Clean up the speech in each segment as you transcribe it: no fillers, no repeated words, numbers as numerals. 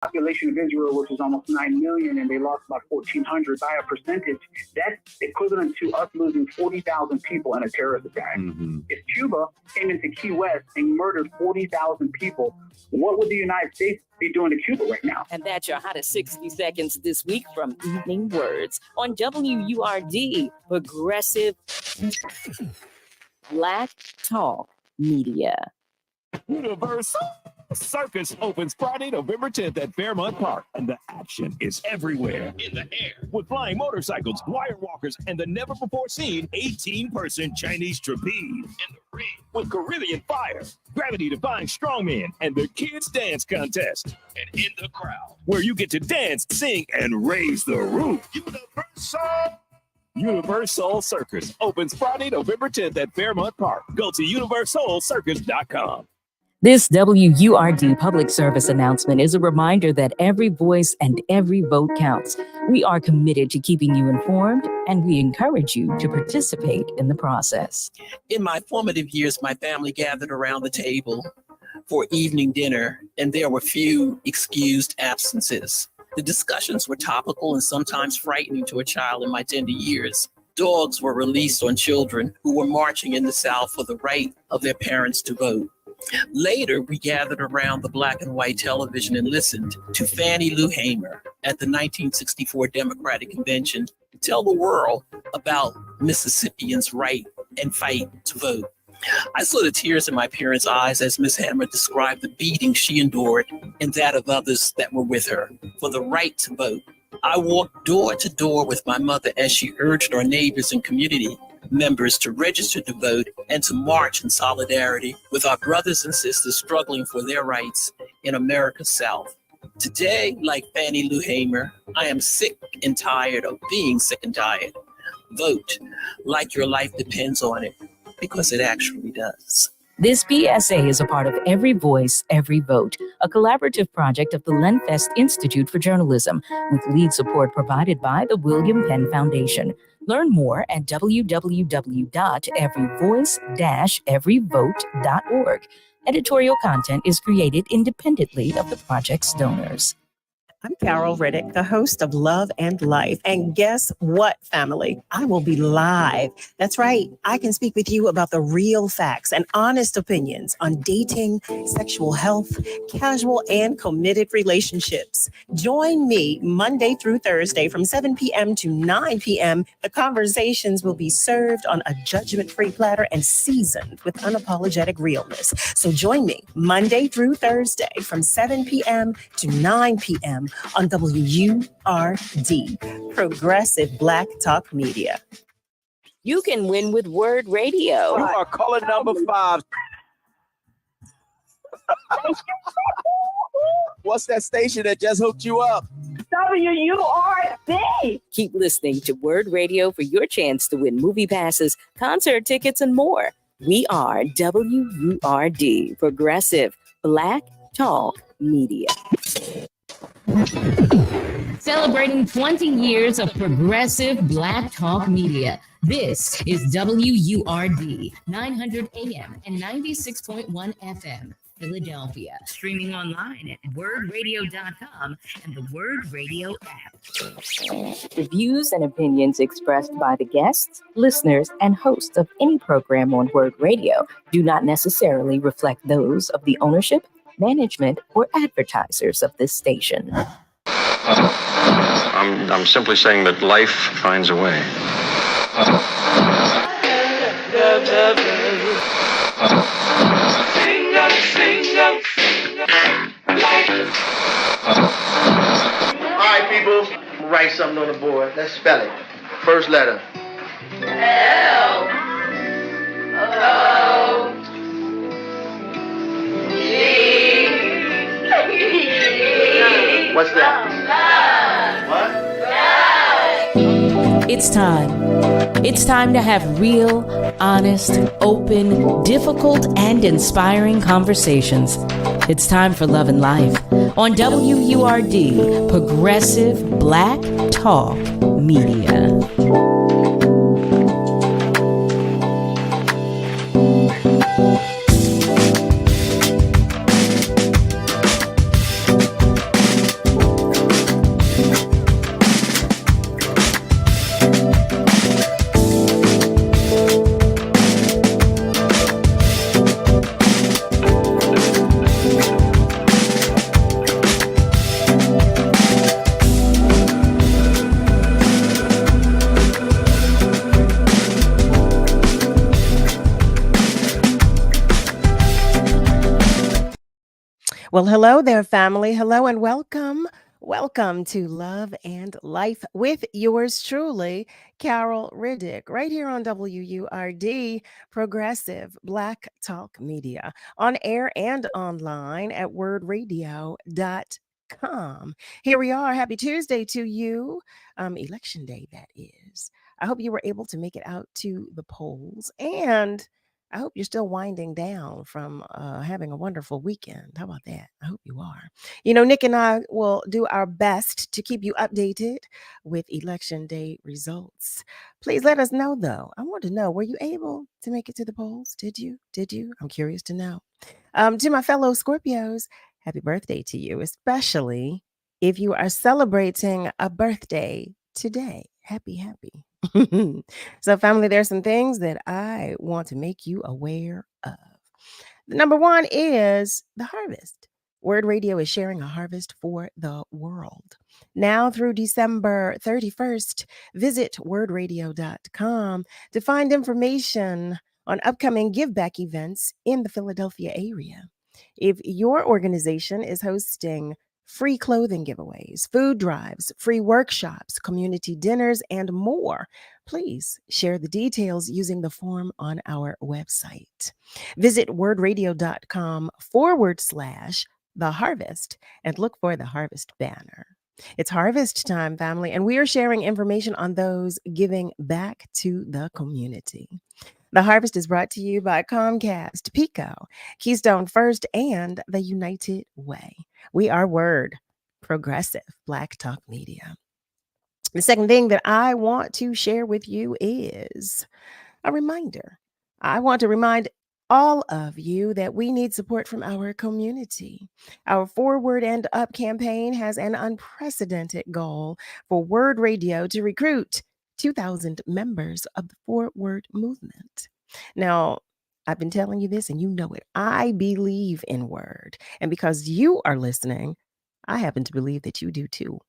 population of Israel, which is almost 9 million, and they lost about 1,400 by a percentage, that's equivalent to us losing 40,000 people in a terrorist attack. If Cuba came into Key West and murdered 40,000 people, what would the United States be doing to Cuba right now? And that's your hottest 60 seconds this week from Evening Words on WURD, Progressive Black Talk Media. Universal Circus opens Friday, November 10th at Fairmont Park, and the action is everywhere. In the air, with flying motorcycles, wire walkers, and the never-before-seen 18-person Chinese trapeze. In the ring, with Caribbean fire, gravity-defying strongmen, and the kids' dance contest. And in the crowd, where you get to dance, sing, and raise the roof. Universal Circus opens Friday, November 10th at Fairmont Park. Go to universalcircus.com. This WURD public service announcement is a reminder that every voice and every vote counts. We are committed to keeping you informed, and we encourage you to participate in the process. In my formative years, my family gathered around the table for evening dinner, and there were few excused absences. The discussions were topical and sometimes frightening to a child in my tender years. Dogs were released on children who were marching in the South for the right of their parents to vote. Later, we gathered around the black and white television and listened to Fannie Lou Hamer at the 1964 Democratic Convention tell the world about Mississippians' right and fight to vote. I saw the tears in my parents' eyes as Miss Hamer described the beating she endured and that of others that were with her for the right to vote. I walked door to door with my mother as she urged our neighbors and community members to register to vote and to march in solidarity with our brothers and sisters struggling for their rights in America's South. Today, like Fannie Lou Hamer, I am sick and tired of being sick and tired. Vote like your life depends on it, because it actually does. This PSA is a part of Every Voice, Every Vote, a collaborative project of the Lenfest Institute for Journalism, with lead support provided by the William Penn Foundation. Learn more at www.everyvoice-everyvote.org. Editorial content is created independently of the project's donors. I'm Carol Riddick, the host of Love and Life. And guess what, family? I will be live. That's right. I can speak with you about the real facts and honest opinions on dating, sexual health, casual and committed relationships. Join me Monday through Thursday from 7 p.m. to 9 p.m. The conversations will be served on a judgment-free platter and seasoned with unapologetic realness. So join me Monday through Thursday from 7 p.m. to 9 p.m. on WURD, Progressive Black Talk Media. You can win with WURD Radio. You are caller number 5. What's that station that just hooked you up? WURD. Keep listening to WURD Radio for your chance to win movie passes, concert tickets, and more. We are WURD, Progressive Black Talk Media. Celebrating 20 years of progressive Black Talk Media. This is WURD, 900 AM and 96.1 FM, Philadelphia. Streaming online at wordradio.com and the WURD Radio app. The views and opinions expressed by the guests, listeners, and hosts of any program on WURD Radio do not necessarily reflect those of the ownership, management, or advertisers of this station. I'm simply saying that life finds a way. All right, people, write something on the board. Let's spell it. First letter. L. O. What's that? What? It's time. It's time to have real, honest, open, difficult, and inspiring conversations. It's time for Love and Life on WURD, Progressive Black Talk Media. Well, hello there, family. Hello and welcome. Welcome to Love and Life with yours truly, Carol Riddick, right here on WURD, Progressive Black Talk Media, on air and online at wordradio.com. Here we are. Happy Tuesday to you. Election day, that is. I hope you were able to make it out to the polls, and I hope you're still winding down from having a wonderful weekend. How about that? I hope you are. You know, Nick and I will do our best to keep you updated with election day results. Please let us know, though. I want to know, were you able to make it to the polls? Did you? Did you? I'm curious to know. To my fellow Scorpios, happy birthday to you, especially if you are celebrating a birthday today. Happy. So, family, there's some things that I want to make you aware of. Number one is the harvest. Word Radio is sharing a harvest for the world. Now through December 31st, visit wordradio.com to find information on upcoming give back events in the Philadelphia area. If your organization is hosting free clothing giveaways, food drives, free workshops, community dinners, and more, please share the details using the form on our website. Visit wordradio.com/the harvest and look for the harvest banner. It's harvest time, family, and we are sharing information on those giving back to the community. The Harvest is brought to you by Comcast, Pico, Keystone First, and the United Way. We are WURD, Progressive Black Talk Media. The second thing that I want to share with you is a reminder. I want to remind all of you that we need support from our community. Our Forward and Up campaign has an unprecedented goal for Word Radio to recruit 2,000 members of the Forward movement. Now, I've been telling you this and you know it. I believe in Word. And because you are listening, I happen to believe that you do too.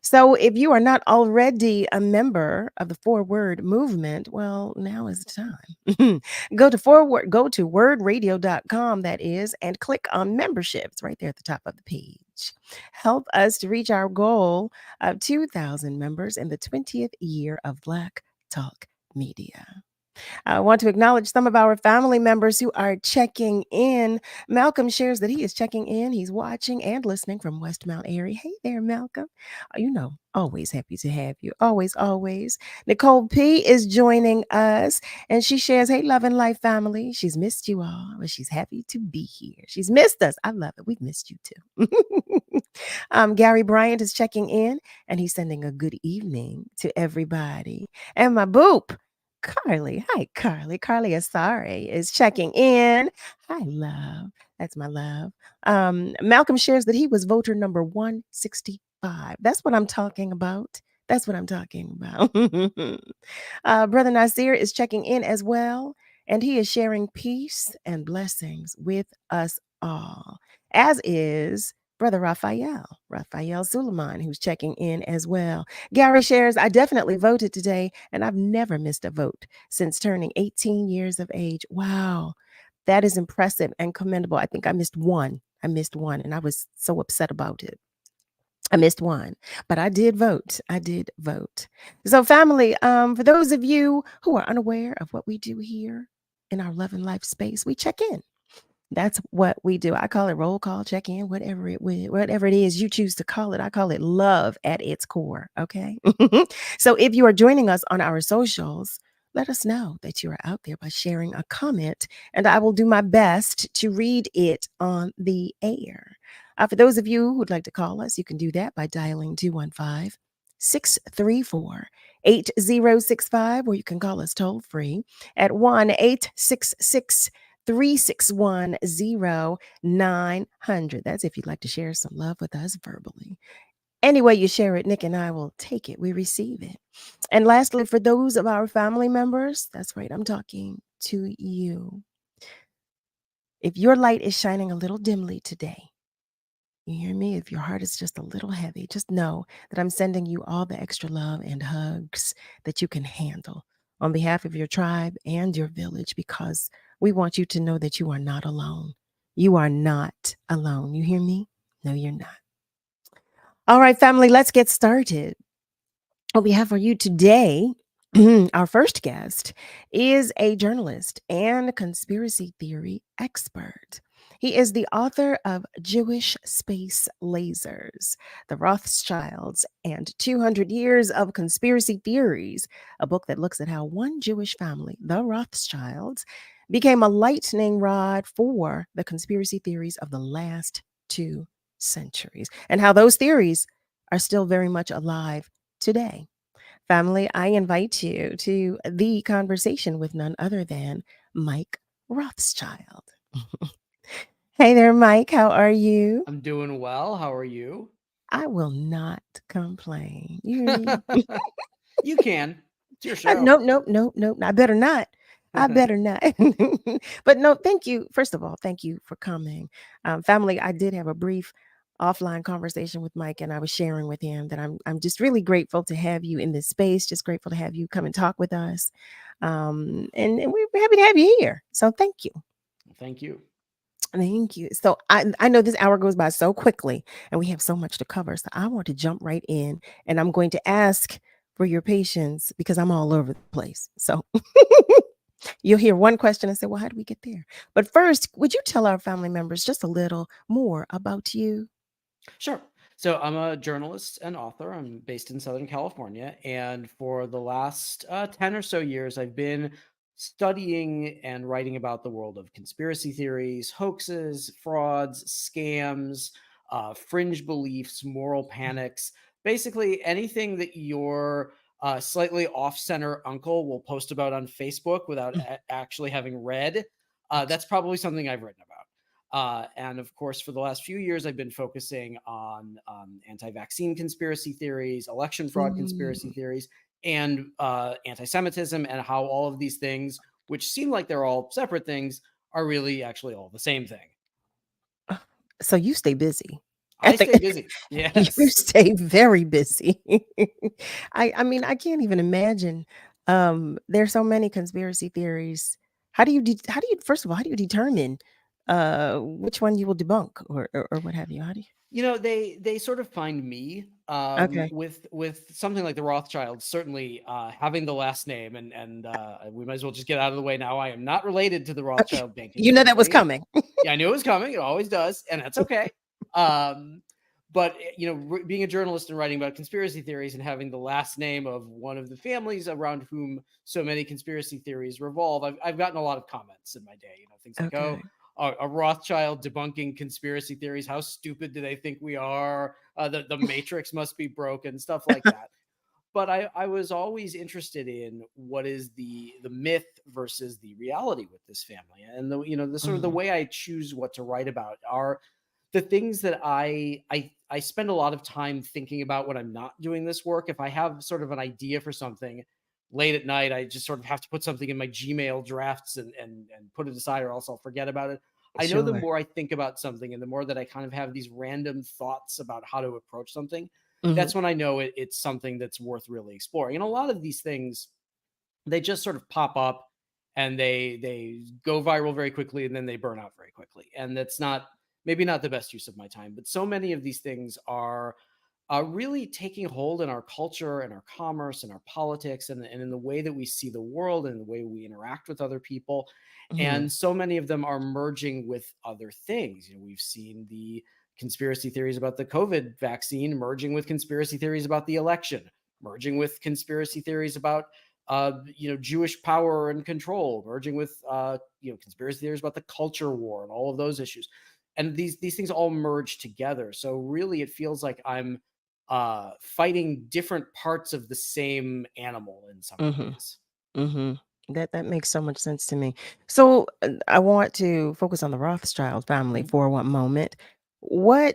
So if you are not already a member of the Forward movement, well, now is the time. Go to wordradio.com, that is, and click on memberships right there at the top of the page. Help us to reach our goal of 2,000 members in the 20th year of Black Talk Media. I want to acknowledge some of our family members who are checking in. Malcolm shares that he is checking in. He's watching and listening from Westmount area. Hey there, Malcolm. Always happy to have you. Always. Nicole P. is joining us, and she shares, hey, Love and Life family. She's missed you all, but she's happy to be here. She's missed us. I love it. We've missed you too. Gary Bryant is checking in, and he's sending a good evening to everybody. And my boop, Carly. Hi, Carly. Carly Asari is checking in. Hi, love. That's my love. Malcolm shares that he was voter number 165. That's what I'm talking about. Brother Nasir is checking in as well, and he is sharing peace and blessings with us all, as is Brother Raphael Suleiman, who's checking in as well. Gary shares, I definitely voted today, and I've never missed a vote since turning 18 years of age. Wow, that is impressive and commendable. I think I missed one, and I was so upset about it. I missed one, but I did vote. So family, for those of you who are unaware of what we do here in our Love and Life space, we check in. That's what we do. I call it roll call, check in, whatever it is you choose to call it. I call it love at its core. Okay. So if you are joining us on our socials, let us know that you are out there by sharing a comment, and I will do my best to read it on the air. For those of you who'd like to call us, you can do that by dialing 215-634-8065, or you can call us toll free at 1-866-361-0900. That's if you'd like to share some love with us verbally. Any way you share it, Nick and I will take it. We receive it. And lastly, for those of our family members, that's right, I'm talking to you. If your light is shining a little dimly today, you hear me? If your heart is just a little heavy, just know that I'm sending you all the extra love and hugs that you can handle on behalf of your tribe and your village, because we want you to know that you are not alone. You are not alone. You hear me? No, you're not. All right, family, let's get started. What we have for you today, our first guest, is a journalist and conspiracy theory expert. He is the author of Jewish Space Lasers, The Rothschilds, and 200 Years of Conspiracy Theories, a book that looks at how one Jewish family, the Rothschilds, became a lightning rod for the conspiracy theories of the last 2 centuries, and how those theories are still very much alive today. Family, I invite you to the conversation with none other than Mike Rothschild. Hey there, Mike. How are you? I'm doing well. How are you? I will not complain. You hear me? You can. It's your show. Nope. I better not. I better not. But no, thank you. First of all, thank you for coming. Family, I did have a brief offline conversation with Mike, and I was sharing with him that I'm just really grateful to have you in this space. Just grateful to have you come and talk with us. And we're happy to have you here. So thank you. Thank you. Thank you. So I know this hour goes by so quickly and we have so much to cover. So I want to jump right in, and I'm going to ask for your patience because I'm all over the place. So you'll hear one question and say, well, how do we get there? But first, would you tell our family members just a little more about you? Sure. So I'm a journalist and author. I'm based in Southern California. And for the last 10 or so years, I've been studying and writing about the world of conspiracy theories, hoaxes, frauds, scams, fringe beliefs, moral panics, basically anything that your slightly off-center uncle will post about on Facebook without actually having read. That's probably something I've written about. And of course, for the last few years, I've been focusing on anti-vaccine conspiracy theories, election fraud conspiracy theories, and anti-Semitism, and how all of these things, which seem like they're all separate things, are really actually all the same thing. So you stay busy. I stay busy. You Yes. stay very busy. I mean, I can't even imagine. There's so many conspiracy theories. How do you first of all, how do you determine which one you will debunk or what have you? How do you? You know, they sort of find me Okay. with something like the Rothschilds. Certainly, having the last name, and we might as well just get out of the way now. I am not related to the Rothschild banking. You know that was family. coming. Yeah, I knew it was coming. It always does, and that's okay. But you know, being a journalist and writing about conspiracy theories and having the last name of one of the families around whom so many conspiracy theories revolve, I've gotten a lot of comments in my day. You know, things like, Okay. a Rothschild debunking conspiracy theories. How stupid do they think we are? The Matrix must be broken, stuff like that. But I was always interested in what is the myth versus the reality with this family, and the sort of the way I choose what to write about are the things that I spend a lot of time thinking about when I'm not doing this work. If I have sort of an idea for something late at night, I just sort of have to put something in my Gmail drafts and put it aside, or else I'll forget about it. I know the Sure. more I think about something and the more that I kind of have these random thoughts about how to approach something, Mhm. that's when I know it's something that's worth really exploring. And a lot of these things, they just sort of pop up and they go viral very quickly and then they burn out very quickly. And that's maybe not the best use of my time, but so many of these things are really taking hold in our culture and our commerce and our politics and in the way that we see the world and the way we interact with other people. Mhm. And so many of them are merging with other things. You know, we've seen the conspiracy theories about the COVID vaccine merging with conspiracy theories about the election, merging with conspiracy theories about Jewish power and control, merging with conspiracy theories about the culture war and all of those issues. And these things all merge together. So really, it feels like I'm fighting different parts of the same animal in some Mhm. ways. Mhm. That makes so much sense to me. So I want to focus on the Rothschild family for one moment. Well,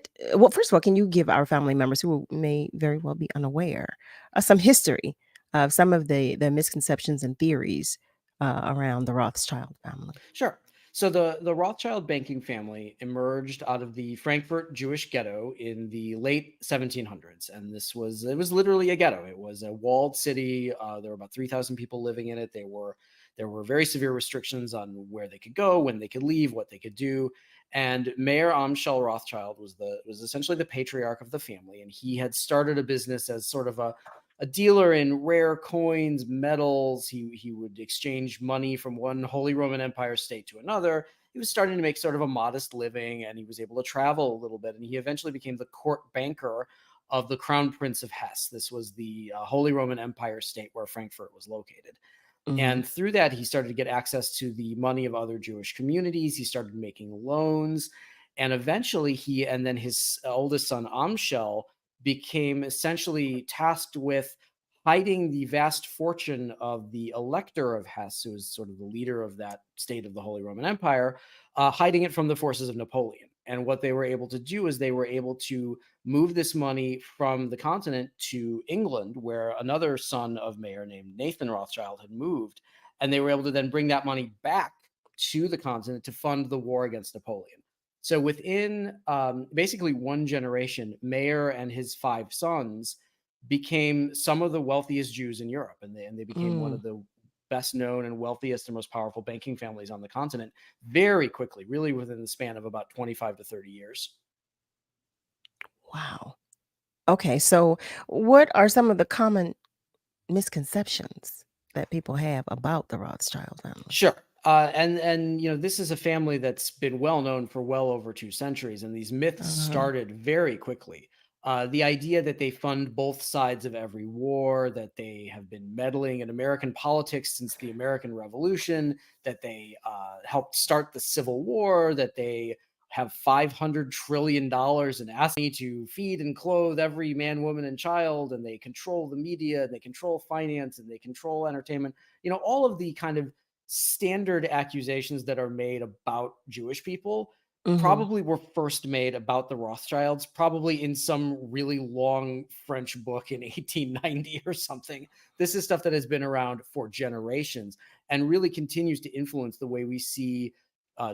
first of all, can you give our family members who may very well be unaware some history of some of the misconceptions and theories around the Rothschild family? Sure. So the Rothschild banking family emerged out of the Frankfurt Jewish ghetto in the late 1700s, and it was literally a ghetto. It was a walled city. There were about 3,000 people living in it. There were very severe restrictions on where they could go, when they could leave, what they could do, And Mayer Amschel Rothschild was essentially the patriarch of the family, and he had started a business as sort of a dealer in rare coins, metals. He would exchange money from one Holy Roman Empire state to another. He was starting to make sort of a modest living, and he was able to travel a little bit. And he eventually became the court banker of the Crown Prince of Hesse. This was the Holy Roman Empire state where Frankfurt was located. Mm-hmm. And through that, he started to get access to the money of other Jewish communities. He started making loans. And eventually he and then his oldest son, Amschel, became essentially tasked with hiding the vast fortune of the Elector of Hesse, who was sort of the leader of that state of the Holy Roman Empire, hiding it from the forces of Napoleon. And what they were able to do is they were able to move this money from the continent to England, where another son of Mayer named Nathan Rothschild had moved. And they were able to then bring that money back to the continent to fund the war against Napoleon. So within basically one generation, Mayer and his 5 sons became some of the wealthiest Jews in Europe. And they became one of the best known and wealthiest and most powerful banking families on the continent very quickly, really within the span of about 25 to 30 years. Wow. Okay, so what are some of the common misconceptions that people have about the Rothschild family? Sure. And you know, this is a family that's been well known for well over 2 centuries, and these myths started very quickly. The idea that they fund both sides of every war, that they have been meddling in American politics since the American Revolution, that they helped start the Civil War, that they have $500 trillion in asking to feed and clothe every man, woman, and child, and they control the media, and they control finance, and they control entertainment. You know, all of the kind of standard accusations that are made about Jewish people probably were first made about the Rothschilds, probably in some really long French book in 1890 or something. This is stuff that has been around for generations and really continues to influence the way we see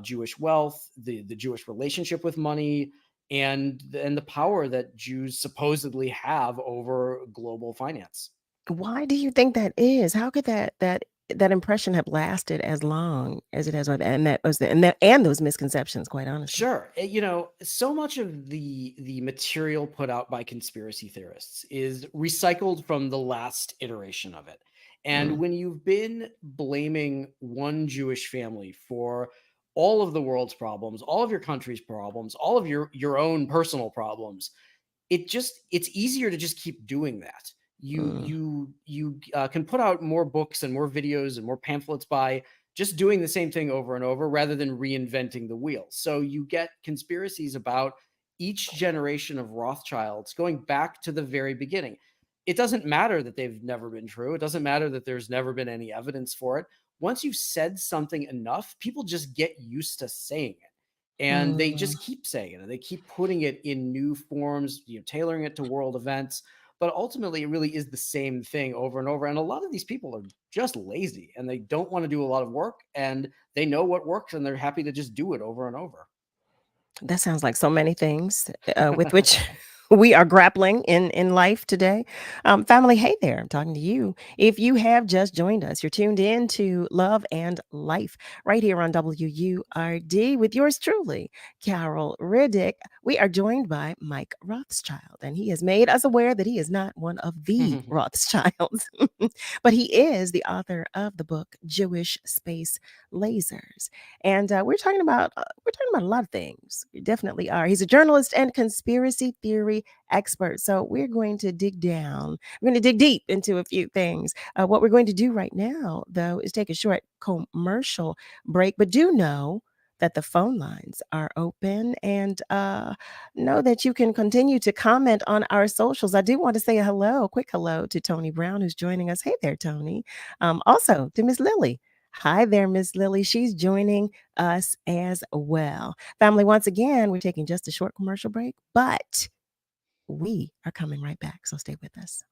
Jewish wealth, the Jewish relationship with money, and the power that Jews supposedly have over global finance. Why do you think that is? How could that impression have lasted as long as it has, and those misconceptions, quite honestly? Sure. You know, so much of the material put out by conspiracy theorists is recycled from the last iteration of it. And when you've been blaming one Jewish family for all of the world's problems, all of your country's problems, all of your own personal problems, it's easier to just keep doing that. You can put out more books and more videos and more pamphlets by just doing the same thing over and over rather than reinventing the wheel. So you get conspiracies about each generation of Rothschilds going back to the very beginning. It doesn't matter that they've never been true. It doesn't matter that there's never been any evidence for it. Once you've said something enough, people just get used to saying it. And they just keep saying it, and they keep putting it in new forms, you know, tailoring it to world events. But ultimately, it really is the same thing over and over. And a lot of these people are just lazy, and they don't want to do a lot of work, and they know what works, and they're happy to just do it over and over. That sounds like so many things with which we are grappling in life today. Family, hey there, I'm talking to you. If you have just joined us, you're tuned in to Love and Life right here on WURD with yours truly, Carol Riddick. We are joined by Mike Rothschild, and he has made us aware that he is not one of the Rothschilds, but he is the author of the book Jewish Space Lasers. And we're talking about a lot of things. We definitely are. He's a journalist and conspiracy theory expert. So we're going to dig down. We're going to dig deep into a few things. What we're going to do right now, though, is take a short commercial break. But do know that the phone lines are open, and know that you can continue to comment on our socials. I do want to say a quick hello to Tony Brown, who's joining us. Hey there, Tony. Also to Miss Lily. Hi there, Miss Lily. She's joining us as well. Family, once again, we're taking just a short commercial break, but we are coming right back. So stay with us.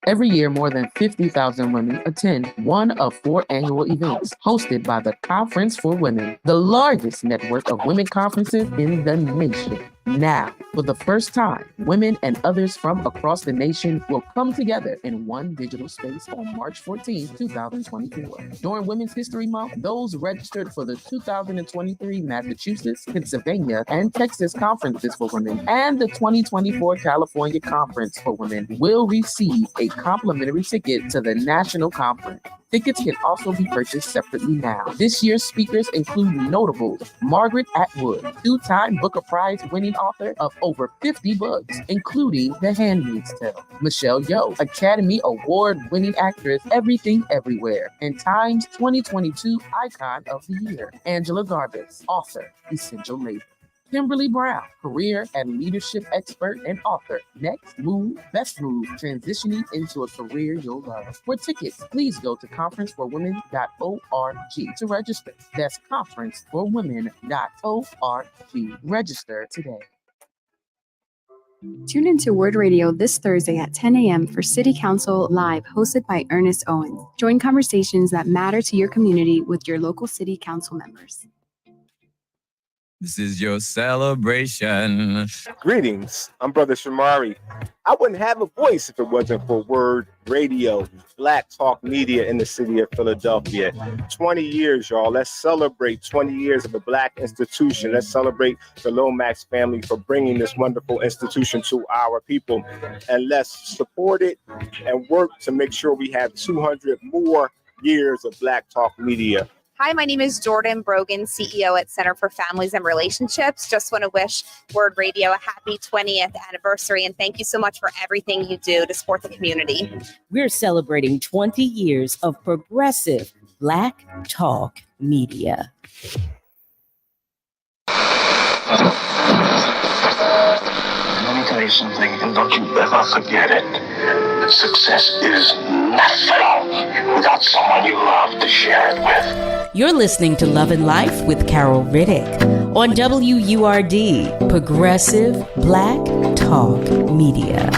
Every year, more than 50,000 women attend one of 4 annual events hosted by the Conference for Women, the largest network of women conferences in the nation. Now, for the first time, women and others from across the nation will come together in one digital space on March 14, 2024. During Women's History Month, those registered for the 2023 Massachusetts, Pennsylvania, and Texas conferences for women and the 2024 California Conference for Women will receive a complimentary ticket to the national conference. Tickets can also be purchased separately now. This year's speakers include notables Margaret Atwood, two-time Booker Prize-winning author of over 50 books, including The Handmaid's Tale; Michelle Yeoh, Academy Award-winning actress, Everything Everywhere, and Time's 2022 Icon of the Year; Angela Garbus, author, Essential Labor; Kimberly Brown, career and leadership expert and author, Next Move, Best Move, Transitioning into a Career You'll Love. For tickets, please go to conferenceforwomen.org to register. That's conferenceforwomen.org. Register today. Tune into WURD Radio this Thursday at 10 a.m. for City Council Live, hosted by Ernest Owens. Join conversations that matter to your community with your local City Council members. This is your celebration. Greetings, I'm Brother Shamari. I wouldn't have a voice if it wasn't for WURD Radio, Black Talk Media in the city of Philadelphia. 20 years, y'all. Let's celebrate 20 years of a Black institution. Let's celebrate the Lomax family for bringing this wonderful institution to our people. And let's support it and work to make sure we have 200 more years of Black Talk Media. Hi, my name is Jordan Brogan, CEO at Center for Families and Relationships. Just want to wish WURD Radio a happy 20th anniversary, and thank you so much for everything you do to support the community. We're celebrating 20 years of progressive Black Talk Media. Let me tell you something, and don't you ever forget it. Success is nothing without someone you love to share it with. You're listening to Love and Life with Carol Riddick on WURD, Progressive Black Talk Media.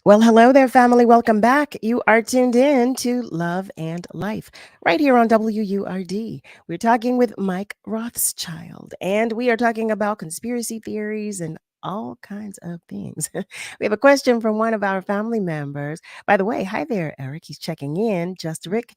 Well, hello there, family. Welcome back. You are tuned in to Love and Life right here on WURD. We're talking with Mike Rothschild, and we are talking about conspiracy theories and all kinds of things. We have a question from one of our family members. By the way, hi there, Eric. He's checking in. Just Rick.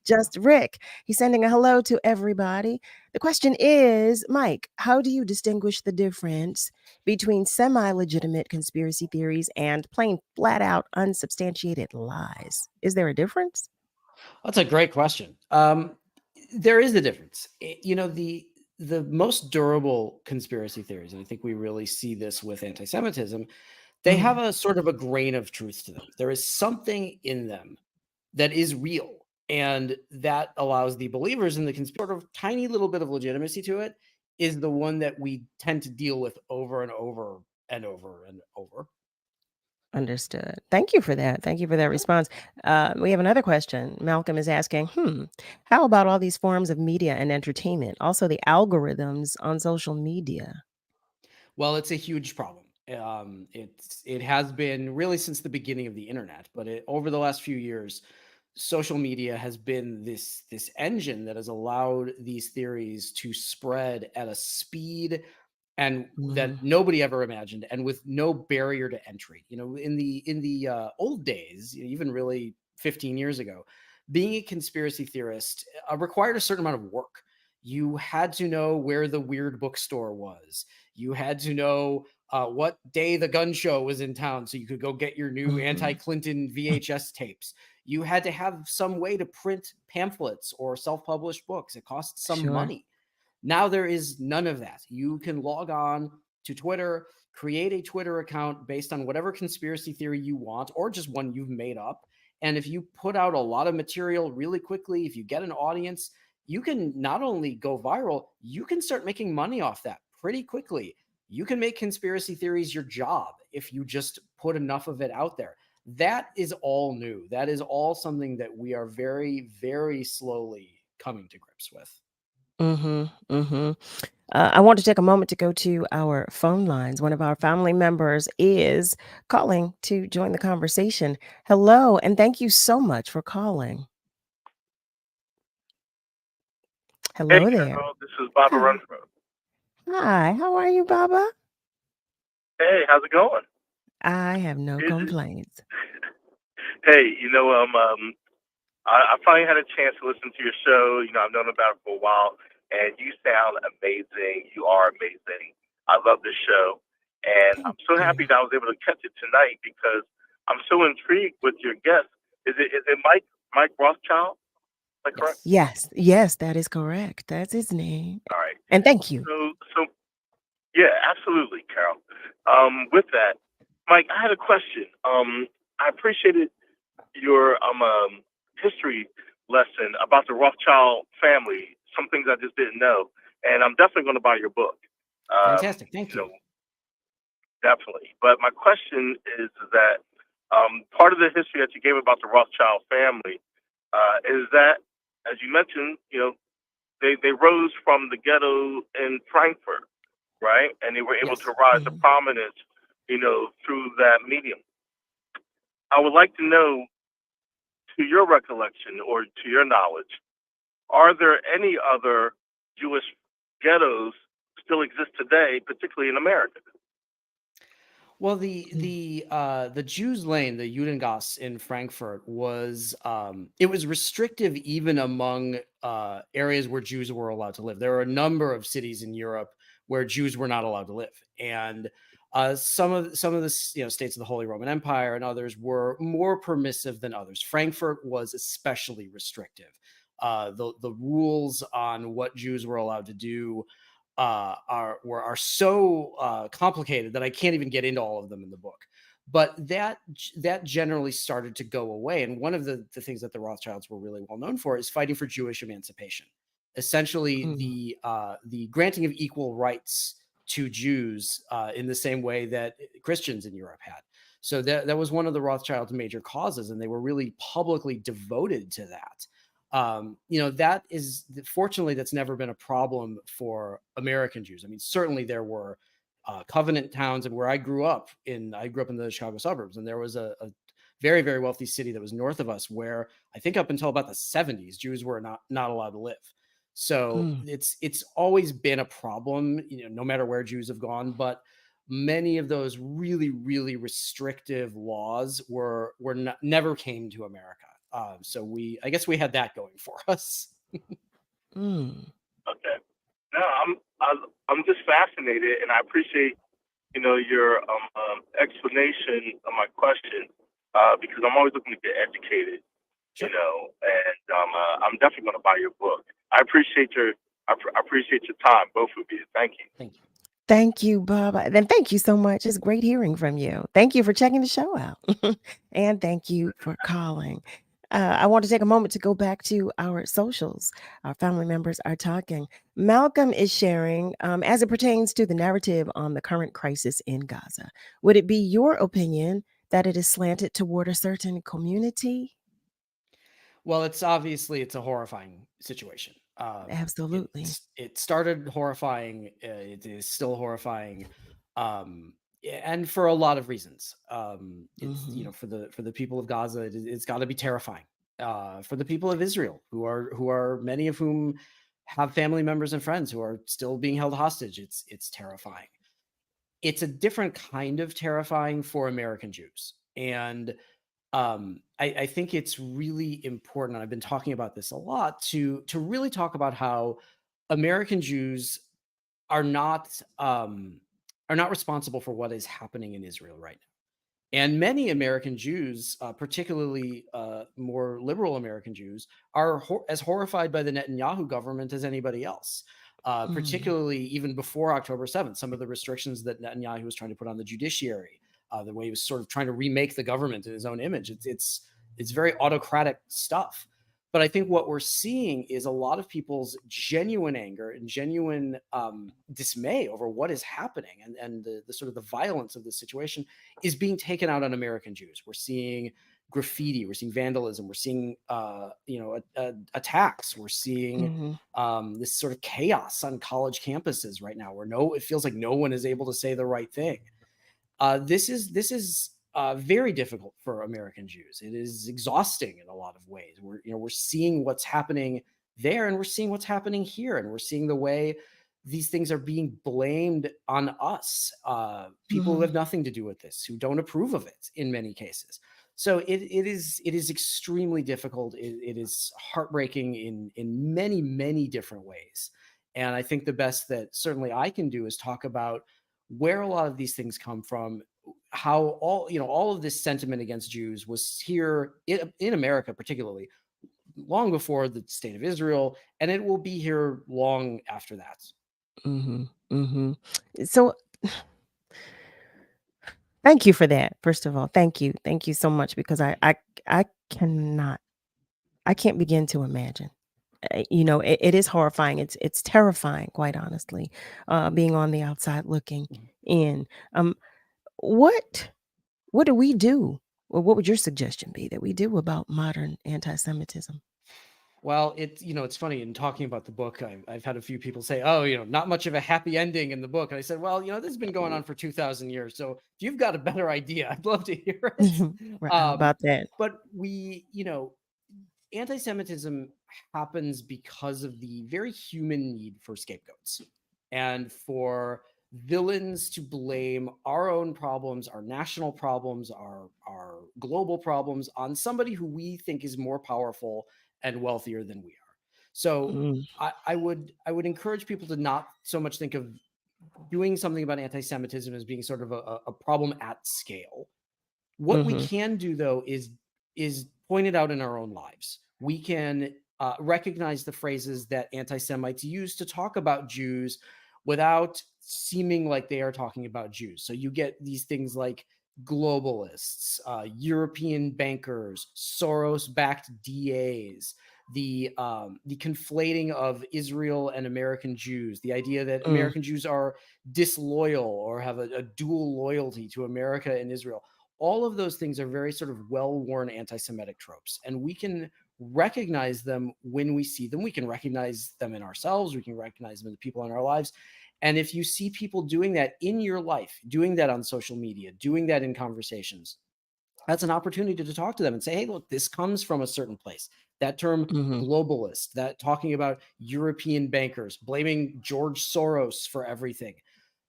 He's sending a hello to everybody. The question is, Mike, how do you distinguish the difference between semi-legitimate conspiracy theories and plain flat-out unsubstantiated lies? Is there a difference? That's a great question. There is a difference. You know, the most durable conspiracy theories, and I think we really see this with anti-Semitism, they have a sort of a grain of truth to them. There is something in them that is real, and that allows the believers in the sort of tiny little bit of legitimacy to it, is the one that we tend to deal with over and over and over and over. Understood. Thank you for that. Thank you for that response. We have another question. Malcolm is asking, how about all these forms of media and entertainment? Also the algorithms on social media. Well, it's a huge problem. It has been really since the beginning of the internet, but over the last few years, social media has been this engine that has allowed these theories to spread at a speed and that nobody ever imagined, and with no barrier to entry. You know, in the old days, even really 15 years ago, being a conspiracy theorist required a certain amount of work. You had to know where the weird bookstore was. You had to know what day the gun show was in town so you could go get your new anti-Clinton VHS tapes. You had to have some way to print pamphlets or self-published books. It cost some money. Now there is none of that. You can log on to Twitter, create a Twitter account based on whatever conspiracy theory you want, or just one you've made up. And if you put out a lot of material really quickly, if you get an audience, you can not only go viral, you can start making money off that pretty quickly. You can make conspiracy theories your job if you just put enough of it out there. That is all new. That is all something that we are very, very slowly coming to grips with. I want to take a moment to go to our phone lines. One of our family members is calling to join the conversation. Hello, and thank you so much for calling. Hey, Hello there. Carol, this is Baba Hi. Renfro. Hi, how are you, Baba? Hey, how's it going? I have no complaints. Hey, I finally had a chance to listen to your show. I've known about it for a while, and you sound amazing. You are amazing. I love this show, and I'm so happy that I was able to catch it tonight because I'm so intrigued with your guest. Is it Mike Rothschild? Is that correct? Yes, that is correct. That's his name. All right. And thank you. So yeah, absolutely, Carol. With that, Mike, I had a question. I appreciated your history lesson about the Rothschild family. Some things I just didn't know, and I'm definitely going to buy your book. Fantastic, thank you. Definitely. But my question is that part of the history that you gave about the Rothschild family is that, as you mentioned, they rose from the ghetto in Frankfurt, right? And they were able to rise to prominence, through that medium. I would like to know, to your recollection or to your knowledge, are there any other Jewish ghettos still exist today, particularly in America? Well, the Jews Lane, the Judengasse in Frankfurt was it was restrictive even among areas where Jews were allowed to live. There were a number of cities in Europe where Jews were not allowed to live, and some of the states of the Holy Roman Empire and others were more permissive than others. Frankfurt was especially restrictive. The rules on what Jews were allowed to do are so complicated that I can't even get into all of them in the book. But that generally started to go away. And one of the things that the Rothschilds were really well known for is fighting for Jewish emancipation. Essentially, the granting of equal rights to Jews in the same way that Christians in Europe had. So that was one of the Rothschilds' major causes, and they were really publicly devoted to that. That is, fortunately, that's never been a problem for American Jews. I mean, certainly there were covenant towns, and where I grew up in the Chicago suburbs, and there was a very, very wealthy city that was north of us where I think up until about the 70s, Jews were not allowed to live. So it's always been a problem, no matter where Jews have gone. But many of those really, really restrictive laws never came to America. So I guess we had that going for us. Okay. No, I'm just fascinated, and I appreciate your explanation of my question because I'm always looking to get educated. And I'm definitely going to buy your book. I appreciate your time, both of you. Thank you. Thank you. Thank you, Baba. And thank you so much. It's great hearing from you. Thank you for checking the show out. And thank you for calling. I want to take a moment to go back to our socials. Our family members are talking. Malcolm is sharing as it pertains to the narrative on the current crisis in Gaza. Would it be your opinion that it is slanted toward a certain community? Well, it's a horrifying situation. Absolutely. It started horrifying. It is still horrifying, and for a lot of reasons. It's for the people of Gaza, it's got to be terrifying. For the people of Israel, who are many of whom have family members and friends who are still being held hostage, it's terrifying. It's a different kind of terrifying for American Jews, and I think it's really important, and I've been talking about this a lot, to really talk about how American Jews are not responsible for what is happening in Israel right now. And many American Jews, particularly more liberal American Jews, are as horrified by the Netanyahu government as anybody else. Particularly even before October 7th, some of the restrictions that Netanyahu was trying to put on the judiciary, the way he was sort of trying to remake the government in his own image. It's very autocratic stuff. But I think what we're seeing is a lot of people's genuine anger and genuine dismay over what is happening, and the sort of the violence of the situation is being taken out on American Jews. We're seeing graffiti, we're seeing vandalism, we're seeing attacks, we're seeing this sort of chaos on college campuses right now, where it feels like no one is able to say the right thing. This is very difficult for American Jews. It is exhausting in a lot of ways. We're seeing what's happening there, and we're seeing what's happening here, and we're seeing the way these things are being blamed on us, people who have nothing to do with this, who don't approve of it in many cases. So it is extremely difficult. It is heartbreaking in many, many different ways. And I think the best that certainly I can do is talk about where a lot of these things come from, how all of this sentiment against Jews was here in America, particularly long before the state of Israel, and it will be here long after that. So thank you for that. First of all, thank you so much, because I can't begin to imagine. It is horrifying. It's terrifying, quite honestly, being on the outside looking in. What do we do? Or what would your suggestion be that we do about modern anti-Semitism? Well, it's funny, in talking about the book, I've had a few people say, oh, not much of a happy ending in the book. And I said, well, this has been going on for 2,000 years. So if you've got a better idea, I'd love to hear it. Right, how about that? But anti-Semitism happens because of the very human need for scapegoats and for villains to blame our own problems, our national problems, our global problems on somebody who we think is more powerful and wealthier than we are. So I would encourage people to not so much think of doing something about anti-Semitism as being sort of a problem at scale. What we can do, though, is point it out in our own lives. We can recognize the phrases that anti-Semites use to talk about Jews without seeming like they are talking about Jews. So you get these things like globalists, European bankers, Soros-backed DAs, the conflating of Israel and American Jews, the idea that American Jews are disloyal or have a dual loyalty to America and Israel. All of those things are very sort of well-worn anti-Semitic tropes, and we can recognize them when we see them. We can recognize them in ourselves. We can recognize them in the people in our lives. And if you see people doing that in your life, doing that on social media, doing that in conversations, that's an opportunity to talk to them and say, hey, look, this comes from a certain place. That term globalist, that talking about European bankers, blaming George Soros for everything.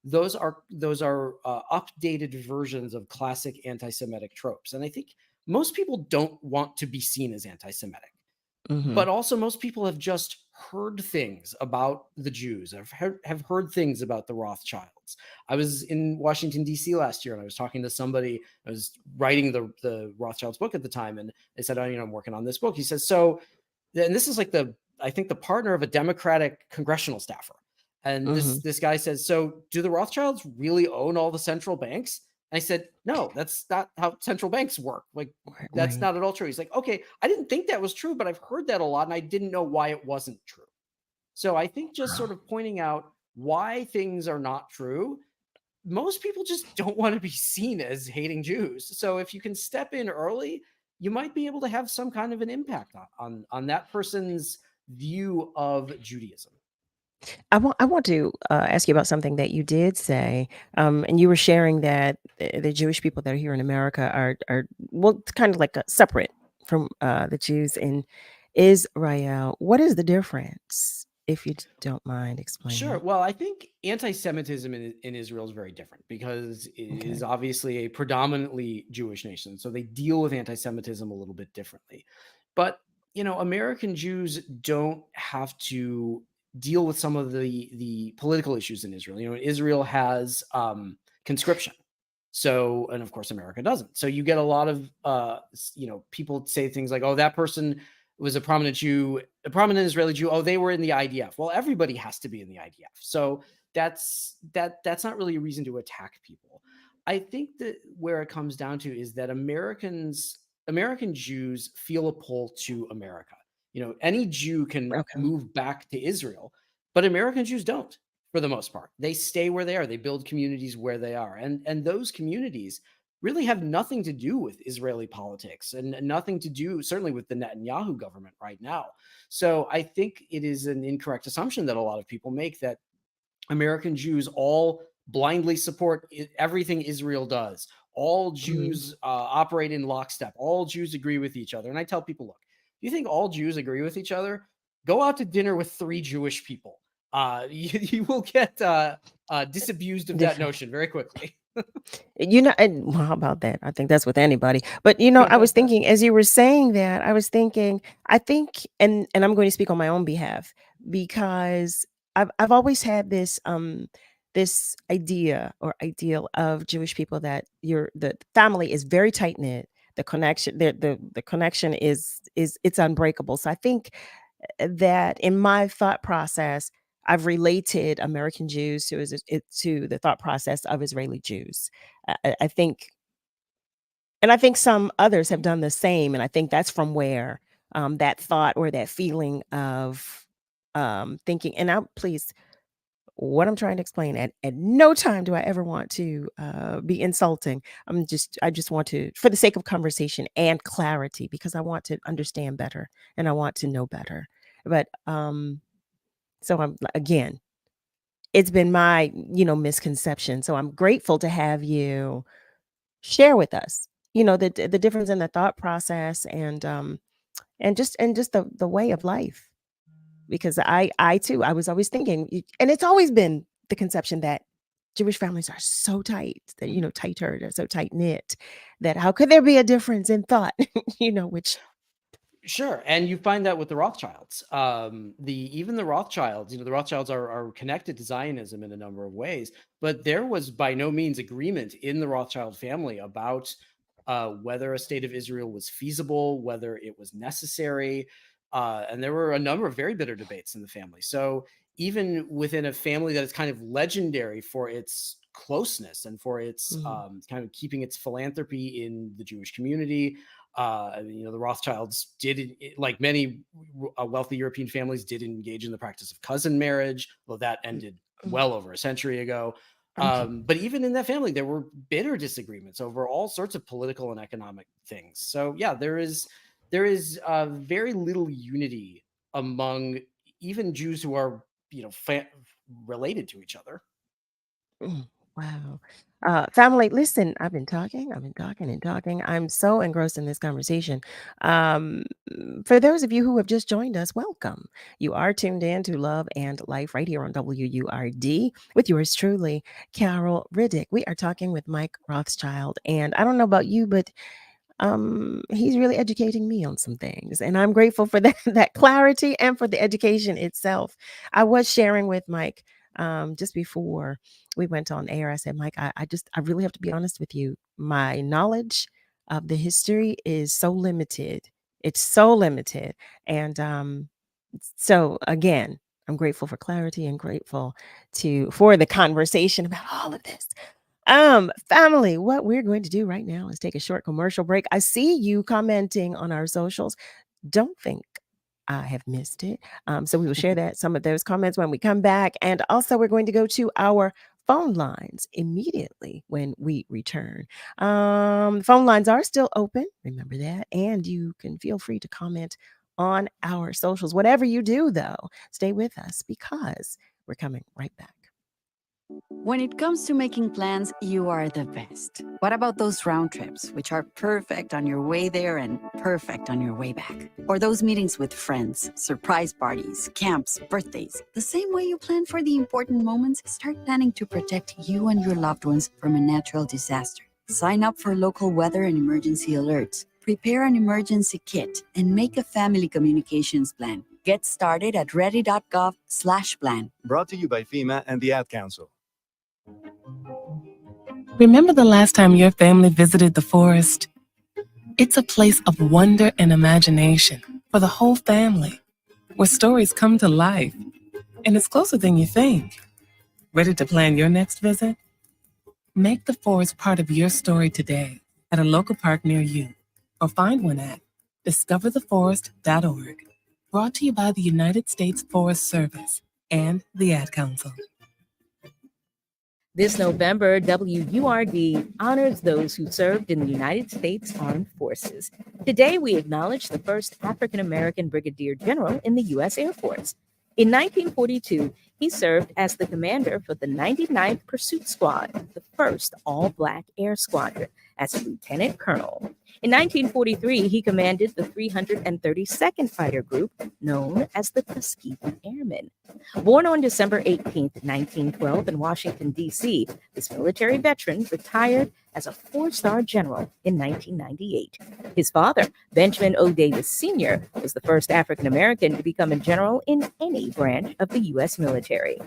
Those are updated versions of classic anti-Semitic tropes. And I think most people don't want to be seen as anti-Semitic. But also most people have just heard things about the Jews, have heard things about the Rothschilds. I was in Washington, D.C. last year, and I was talking to somebody. I was writing the Rothschilds book at the time, and they said, I'm working on this book. He says, so, and this is like I think the partner of a Democratic congressional staffer. And this guy says, so do the Rothschilds really own all the central banks? And I said, no, that's not how central banks work. Like, that's not at all true. He's like, okay, I didn't think that was true, but I've heard that a lot, and I didn't know why it wasn't true. So I think just sort of pointing out why things are not true, most people just don't want to be seen as hating Jews. So if you can step in early, you might be able to have some kind of an impact on that person's view of Judaism. I want to ask you about something that you did say, and you were sharing that the Jewish people that are here in America are well, kind of like separate from the Jews in Israel. What is the difference, if you don't mind explaining? Sure. Well, I think anti-Semitism in Israel is very different because it is obviously a predominantly Jewish nation. So they deal with anti-Semitism a little bit differently. But, American Jews don't have to deal with some of the political issues in Israel. Israel has conscription. So, and of course, America doesn't. So you get a lot of, people say things like, oh, that person was a prominent Jew, a prominent Israeli Jew. Oh, they were in the IDF. Well, everybody has to be in the IDF. So that's not really a reason to attack people. I think that where it comes down to is that American Jews feel a pull to America. Any Jew can move back to Israel, but American Jews don't, for the most part. They stay where they are. They build communities where they are. And those communities really have nothing to do with Israeli politics and nothing to do, certainly, with the Netanyahu government right now. So I think it is an incorrect assumption that a lot of people make that American Jews all blindly support everything Israel does. All Jews operate in lockstep. All Jews agree with each other. And I tell people, look, do you think all Jews agree with each other? Go out to dinner with 3 Jewish people. You will get disabused of that notion very quickly. And well, how about that? I think that's with anybody. But I was thinking as you were saying that, I think, and I'm going to speak on my own behalf because I've always had this this idea or ideal of Jewish people that the family is very tight knit. The connection, the connection is it's unbreakable. So I think that in my thought process, I've related American Jews to the thought process of Israeli Jews. I think, and I think some others have done the same, and I think that's from where that thought or that feeling of thinking. And please, what I'm trying to explain, at no time do I ever want to be insulting. I just want to, for the sake of conversation and clarity, because I want to understand better and I want to know better. But so I'm again, it's been my misconception. So I'm grateful to have you share with us, the difference in the thought process and just the way of life. Because I too, I was always thinking, and it's always been the conception that Jewish families are so tight, that tighter, they're so tight knit, that how could there be a difference in thought? Which Sure, and you find that with the Rothschilds. Even the Rothschilds, the Rothschilds are connected to Zionism in a number of ways, but there was by no means agreement in the Rothschild family about whether a state of Israel was feasible, whether it was necessary, and there were a number of very bitter debates in the family. So even within a family that is kind of legendary for its closeness and for its kind of keeping its philanthropy in the Jewish community. The Rothschilds did, like many wealthy European families, did engage in the practice of cousin marriage, though that ended well over a century ago. But even in that family, there were bitter disagreements over all sorts of political and economic things. So yeah, there is very little unity among even Jews who are related to each other. Wow. Family, listen, I've been talking and talking. I'm so engrossed in this conversation. For those of you who have just joined us, welcome. You are tuned in to Love and Life right here on WURD with yours truly, Carol Riddick. We are talking with Mike Rothschild. And I don't know about you, but he's really educating me on some things, and I'm grateful for that clarity and for the education itself. I was sharing with Mike just before we went on air. I said, Mike, I really have to be honest with you. My knowledge of the history is so limited. It's so limited. And so again, I'm grateful for clarity and grateful for the conversation about all of this. Family, what we're going to do right now is take a short commercial break. I see you commenting on our socials. Don't think I have missed it. So we will share some of those comments when we come back. And also we're going to go to our phone lines immediately when we return. The phone lines are still open. Remember that. And you can feel free to comment on our socials. Whatever you do, though, stay with us because we're coming right back. When it comes to making plans, you are the best. What about those round trips, which are perfect on your way there and perfect on your way back? Or those meetings with friends, surprise parties, camps, birthdays? The same way you plan for the important moments, start planning to protect you and your loved ones from a natural disaster. Sign up for local weather and emergency alerts. Prepare an emergency kit and make a family communications plan. Get started at ready.gov/plan. Brought to you by FEMA and the Ad Council. Remember the last time your family visited the forest? It's a place of wonder and imagination for the whole family, where stories come to life, and it's closer than you think. Ready to plan your next visit? Make the forest part of your story today at a local park near you, or find one at discovertheforest.org. Brought to you by the United States Forest Service and the Ad Council. This November, WURD honors those who served in the United States Armed Forces. Today, we acknowledge the first African American brigadier general in the U.S. Air Force. In 1942, he served as the commander for the 99th Pursuit Squad, the first all-black air squadron, as a lieutenant colonel. In 1943, he commanded the 332nd Fighter Group, known as the Tuskegee Airmen. Born on December 18, 1912 in Washington, D.C., this military veteran retired as a four-star general in 1998. His father, Benjamin O. Davis Sr., was the first African-American to become a general in any branch of the U.S. military.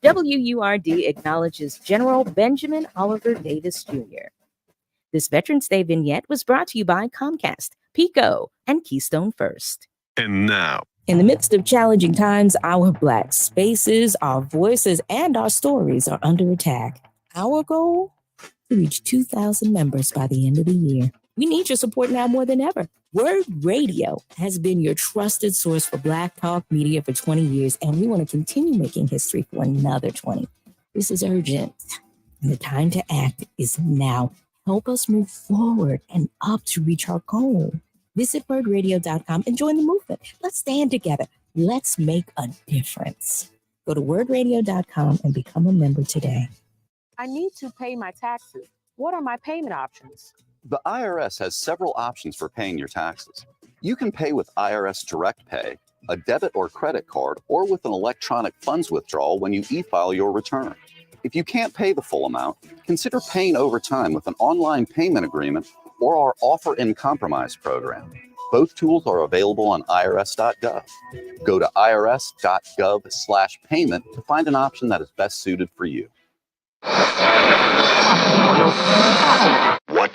WURD acknowledges General Benjamin Oliver Davis Jr. This Veterans Day vignette was brought to you by Comcast, Pico, and Keystone First. And now, in the midst of challenging times, our Black spaces, our voices, and our stories are under attack. Our goal? To reach 2,000 members by the end of the year. We need your support now more than ever. WURD Radio has been your trusted source for Black talk media for 20 years, and we want to continue making history for another 20. This is urgent, and the time to act is now. Help us move forward and up to reach our goal. Visit wordradio.com and join the movement. Let's stand together. Let's make a difference. Go to wordradio.com and become a member today. I need to pay my taxes. What are my payment options? The IRS has several options for paying your taxes. You can pay with IRS Direct Pay, a debit or credit card, or with an electronic funds withdrawal when you e-file your return. If you can't pay the full amount, consider paying over time with an online payment agreement or our Offer in Compromise program. Both tools are available on irs.gov. Go to irs.gov/payment to find an option that is best suited for you. What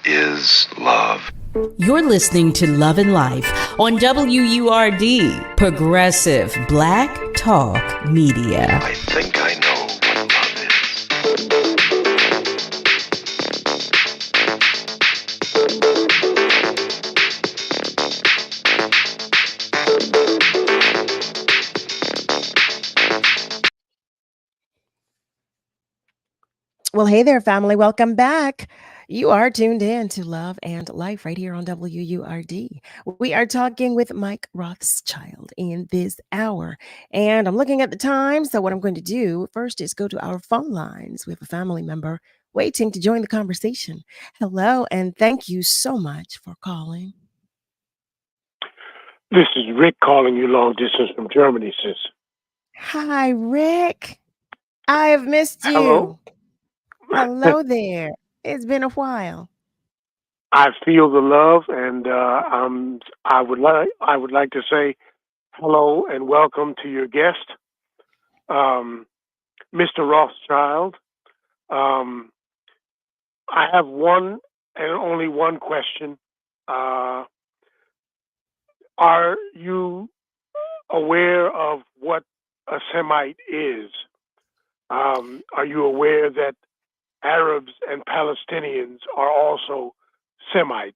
is love? You're listening to Love and Life on WURD, Progressive Black Talk Media. I think I know what love is. Well, hey there, family. Welcome back. You are tuned in to Love and Life right here on WURD. We are talking with Mike Rothschild in this hour. And I'm looking at the time. So what I'm going to do first is go to our phone lines. We have a family member waiting to join the conversation. Hello, and thank you so much for calling. This is Rick calling you long distance from Germany, sis. Hi, Rick. I have missed you. Hello. Hello there. It's been a while. I feel the love, and I would like to say hello and welcome to your guest, Mr. Rothschild. I have one and only one question. Are you aware of what a Semite is? Are you aware that Arabs and Palestinians are also Semites?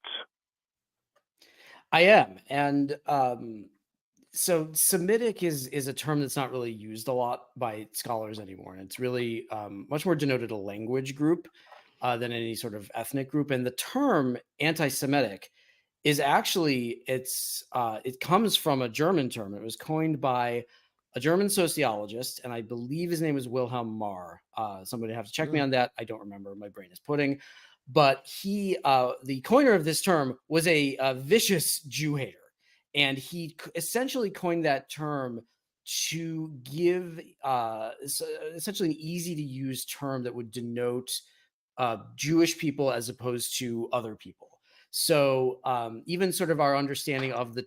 I am. And so Semitic is a term that's not really used a lot by scholars anymore. And it's really much more denoted a language group than any sort of ethnic group. And the term anti-Semitic is actually, it comes from a German term. It was coined by a German sociologist, and I believe his name was Wilhelm Marr. Somebody have to check me on that. I don't remember. My brain is pudding. But he, the coiner of this term, was a vicious Jew hater. And he essentially coined that term to give essentially an easy to use term that would denote Jewish people as opposed to other people. So even sort of our understanding of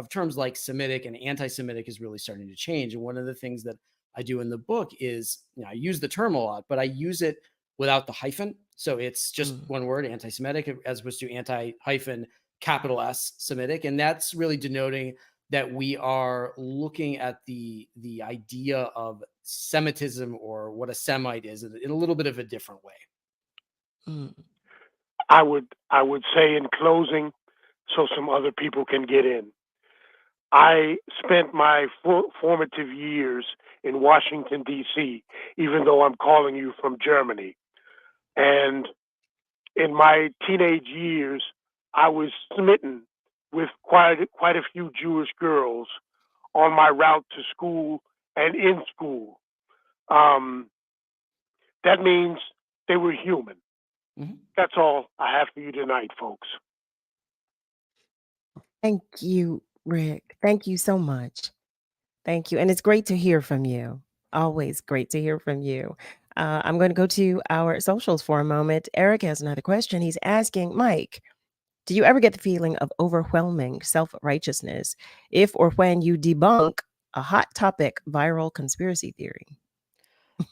terms like Semitic and anti-Semitic is really starting to change. And one of the things that I do in the book is, I use the term a lot, but I use it without the hyphen. So it's just one word, anti-Semitic, as opposed to anti-hyphen capital S Semitic. And that's really denoting that we are looking at the idea of Semitism, or what a Semite is, in a little bit of a different way. I would say in closing, so some other people can get in. I spent my formative years in Washington, D.C., even though I'm calling you from Germany. And in my teenage years, I was smitten with quite a few Jewish girls on my route to school and in school. That means they were human. That's all I have for you tonight, folks. Thank you, Rick. Thank you so much. Thank you. And it's great to hear from you. Always great to hear from you. I'm going to go to our socials for a moment. Eric has another question. He's asking, Mike, do you ever get the feeling of overwhelming self righteousness if or when you debunk a hot topic viral conspiracy theory?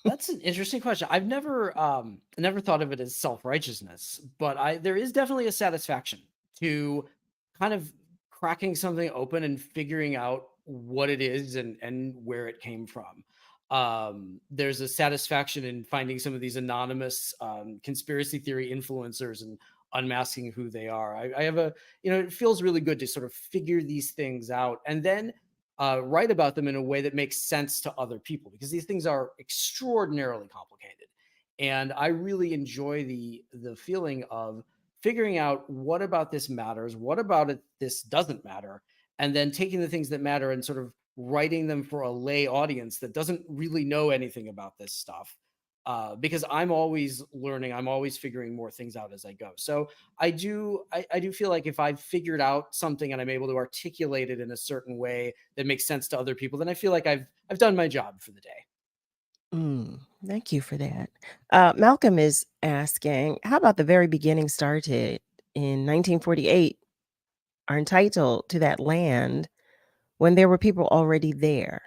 That's an interesting question. I've never thought of it as self-righteousness, but there is definitely a satisfaction to kind of cracking something open and figuring out what it is and where it came from. There's a satisfaction in finding some of these anonymous conspiracy theory influencers and unmasking who they are. I have it feels really good to sort of figure these things out and then write about them in a way that makes sense to other people, because these things are extraordinarily complicated. And I really enjoy the feeling of figuring out what about this matters, what about it this doesn't matter, and then taking the things that matter and sort of writing them for a lay audience that doesn't really know anything about this stuff. Because I'm always learning, I'm always figuring more things out as I go. So I do feel like if I've figured out something and I'm able to articulate it in a certain way that makes sense to other people, then I feel like I've done my job for the day. Thank you for that. Malcolm is asking, how about the very beginning started in 1948 are entitled to that land when there were people already there?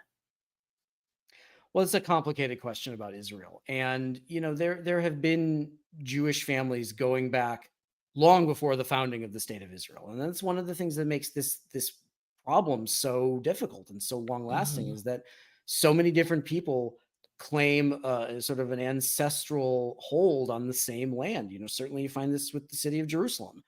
Well, it's a complicated question about Israel. And, there have been Jewish families going back long before the founding of the state of Israel. And that's one of the things that makes this problem so difficult and so long lasting is that so many different people claim sort of an ancestral hold on the same land. Certainly you find this with the city of Jerusalem.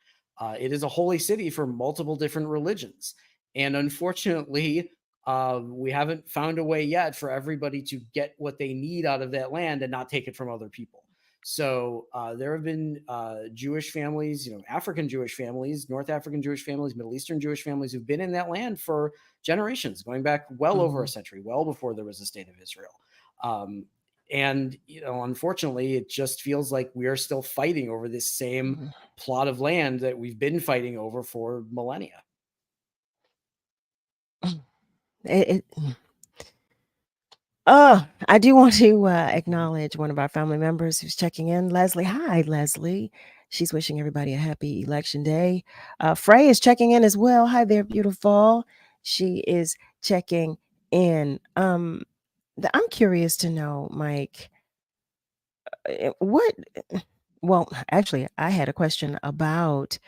It is a holy city for multiple different religions. And unfortunately, we haven't found a way yet for everybody to get what they need out of that land and not take it from other people. So there have been Jewish families, African Jewish families, North African Jewish families, Middle Eastern Jewish families who've been in that land for generations, going back well over a century, well before there was a state of Israel. And unfortunately, it just feels like we are still fighting over this same plot of land that we've been fighting over for millennia. I do want to acknowledge one of our family members who's checking in, Leslie. Hi, Leslie. She's wishing everybody a happy election day. Frey is checking in as well. Hi there, beautiful. She is checking in. I'm curious to know, Mike, well, actually, I had a question about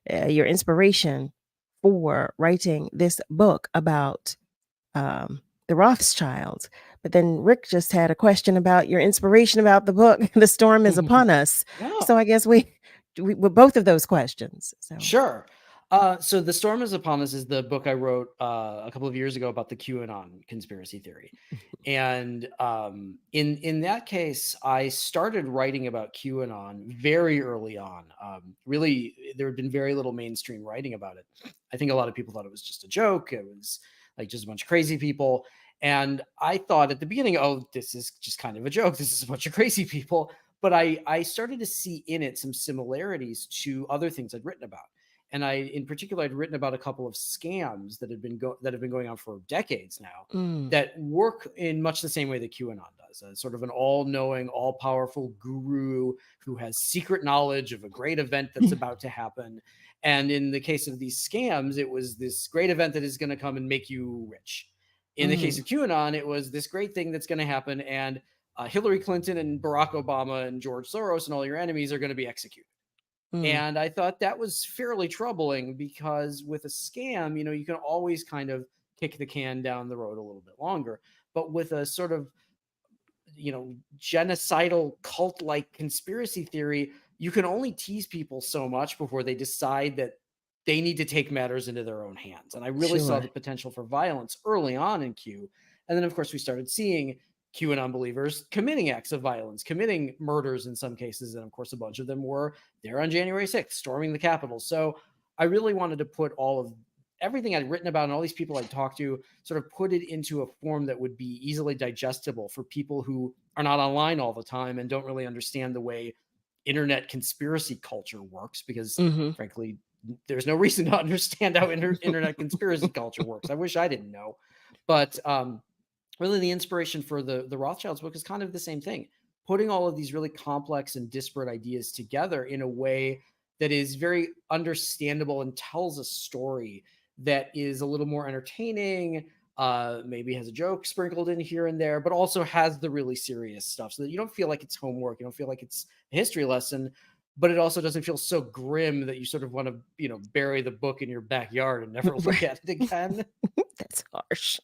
your inspiration for writing this book about the Rothschilds. But then Rick just had a question about your inspiration about the book, The Storm is Upon Us. So I guess we with both of those questions. So Sure. So The Storm is Upon Us is the book I wrote a couple of years ago about the QAnon conspiracy theory. And in that case, I started writing about QAnon very early on. Really, there had been very little mainstream writing about it. I think a lot of people thought it was just a joke. It was like just a bunch of crazy people. And I thought at the beginning, oh, this is just kind of a joke. This is a bunch of crazy people. But I started to see in it some similarities to other things I'd written about. And in particular, I'd written about a couple of scams that have been going on for decades now that work in much the same way that QAnon does. Sort of an all-knowing, all-powerful guru who has secret knowledge of a great event that's about to happen. And in the case of these scams, it was this great event that is going to come and make you rich. In the case of QAnon, it was this great thing that's going to happen, and Hillary Clinton and Barack Obama and George Soros and all your enemies are going to be executed. And I thought that was fairly troubling because with a scam, you can always kind of kick the can down the road a little bit longer. But with a sort of, genocidal cult-like conspiracy theory, you can only tease people so much before they decide that they need to take matters into their own hands. And I really saw Sure. the potential for violence early on in Q. And then, of course, we started seeing QAnon believers committing acts of violence, committing murders in some cases. And of course, a bunch of them were there on January 6th, storming the Capitol. So I really wanted to put all of everything I'd written about and all these people I'd talked to, sort of put it into a form that would be easily digestible for people who are not online all the time and don't really understand the way internet conspiracy culture works, because Mhm. frankly, there's no reason to understand how internet conspiracy culture works. I wish I didn't know. But really the inspiration for the Rothschilds book is kind of the same thing, putting all of these really complex and disparate ideas together in a way that is very understandable and tells a story that is a little more entertaining, maybe has a joke sprinkled in here and there, but also has the really serious stuff, so that you don't feel like it's homework, you don't feel like it's a history lesson, but it also doesn't feel so grim that you sort of want to, bury the book in your backyard and never look at it again. That's harsh.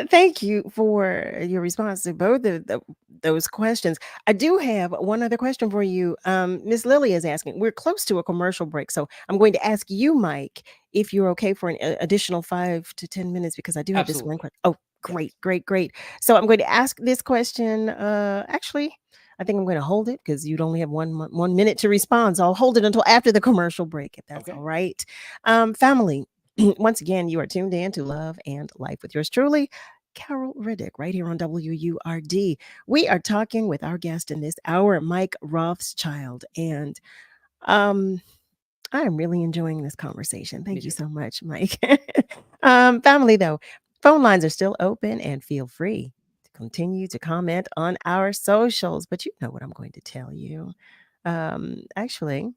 Thank you for your response to both of those questions. I do have one other question for you. Miss Lily is asking, we're close to a commercial break, so I'm going to ask you, Mike, if you're okay for an additional 5 to 10 minutes, because I do have this one Absolutely. question. Oh, great, great, great. So I'm going to ask this question. Actually, I think I'm going to hold it because you'd only have 1 minute to respond. So I'll hold it until after the commercial break, if that's Okay. all right. Family, once again, you are tuned in to Love and Life with yours truly, Carol Riddick, right here on WURD. We are talking with our guest in this hour, Mike Rothschild. And I am really enjoying this conversation. Thank you so much, Mike. Family, though, phone lines are still open and feel free to continue to comment on our socials. But you know what I'm going to tell you. Actually,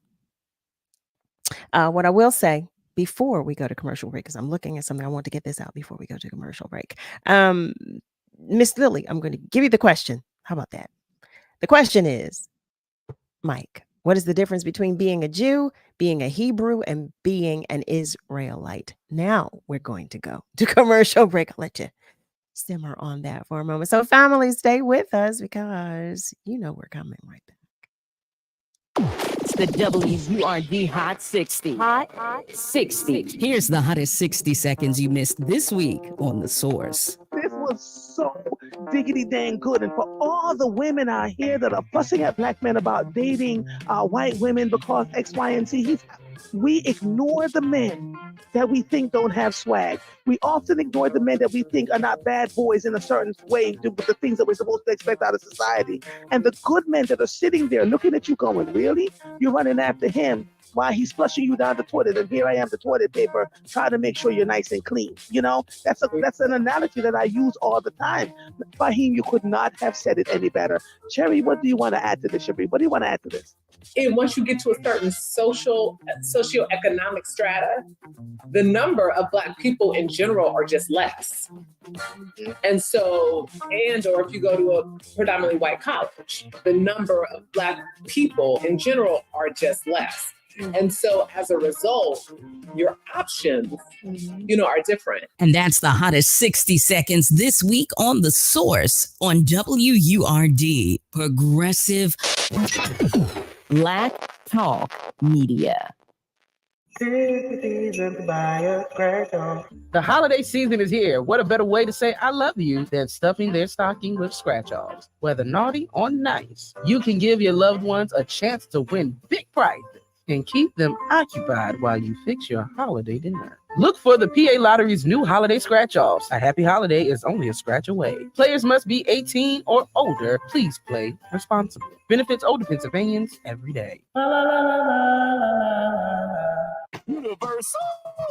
what I will say before we go to commercial break, because I'm looking at something, I want to get this out before we go to commercial break. Miss Lily, I'm going to give you the question. How about that? The question is, Mike, what is the difference between being a Jew, being a Hebrew, and being an Israelite? Now we're going to go to commercial break. I'll let you simmer on that for a moment. So, family, stay with us because you know we're coming right back. It's the WURD Hot 60. Hot 60. Here's the hottest 60 seconds you missed this week on The Source. This was so diggity dang good. And for all the women out here that are fussing at black men about dating white women because X, Y, and Z, we ignore the men that we think don't have swag. We often ignore the men that we think are not bad boys in a certain way, with the things that we're supposed to expect out of society. And the good men that are sitting there looking at you going, really? You're running after him while he's flushing you down the toilet, and here I am, the toilet paper, trying to make sure you're nice and clean. You know, that's an analogy that I use all the time. Fahim, you could not have said it any better. Cherry, what do you want to add to this? Cherry, what do you want to add to this? And once you get to a certain socioeconomic strata, the number of Black people in general are just less. And so, or if you go to a predominantly white college, the number of Black people in general are just less. And so as a result, your options, are different. And that's the hottest 60 seconds this week on The Source on WURD, Progressive Black Talk Media. The holiday season is here. What a better way to say I love you than stuffing their stocking with scratch-offs. Whether naughty or nice, you can give your loved ones a chance to win big prizes and keep them occupied while you fix your holiday dinner. Look for the PA Lottery's new holiday scratch-offs. A happy holiday is only a scratch away. Players must be 18 or older. Please play responsibly. Benefits older Pennsylvanians every day. Universal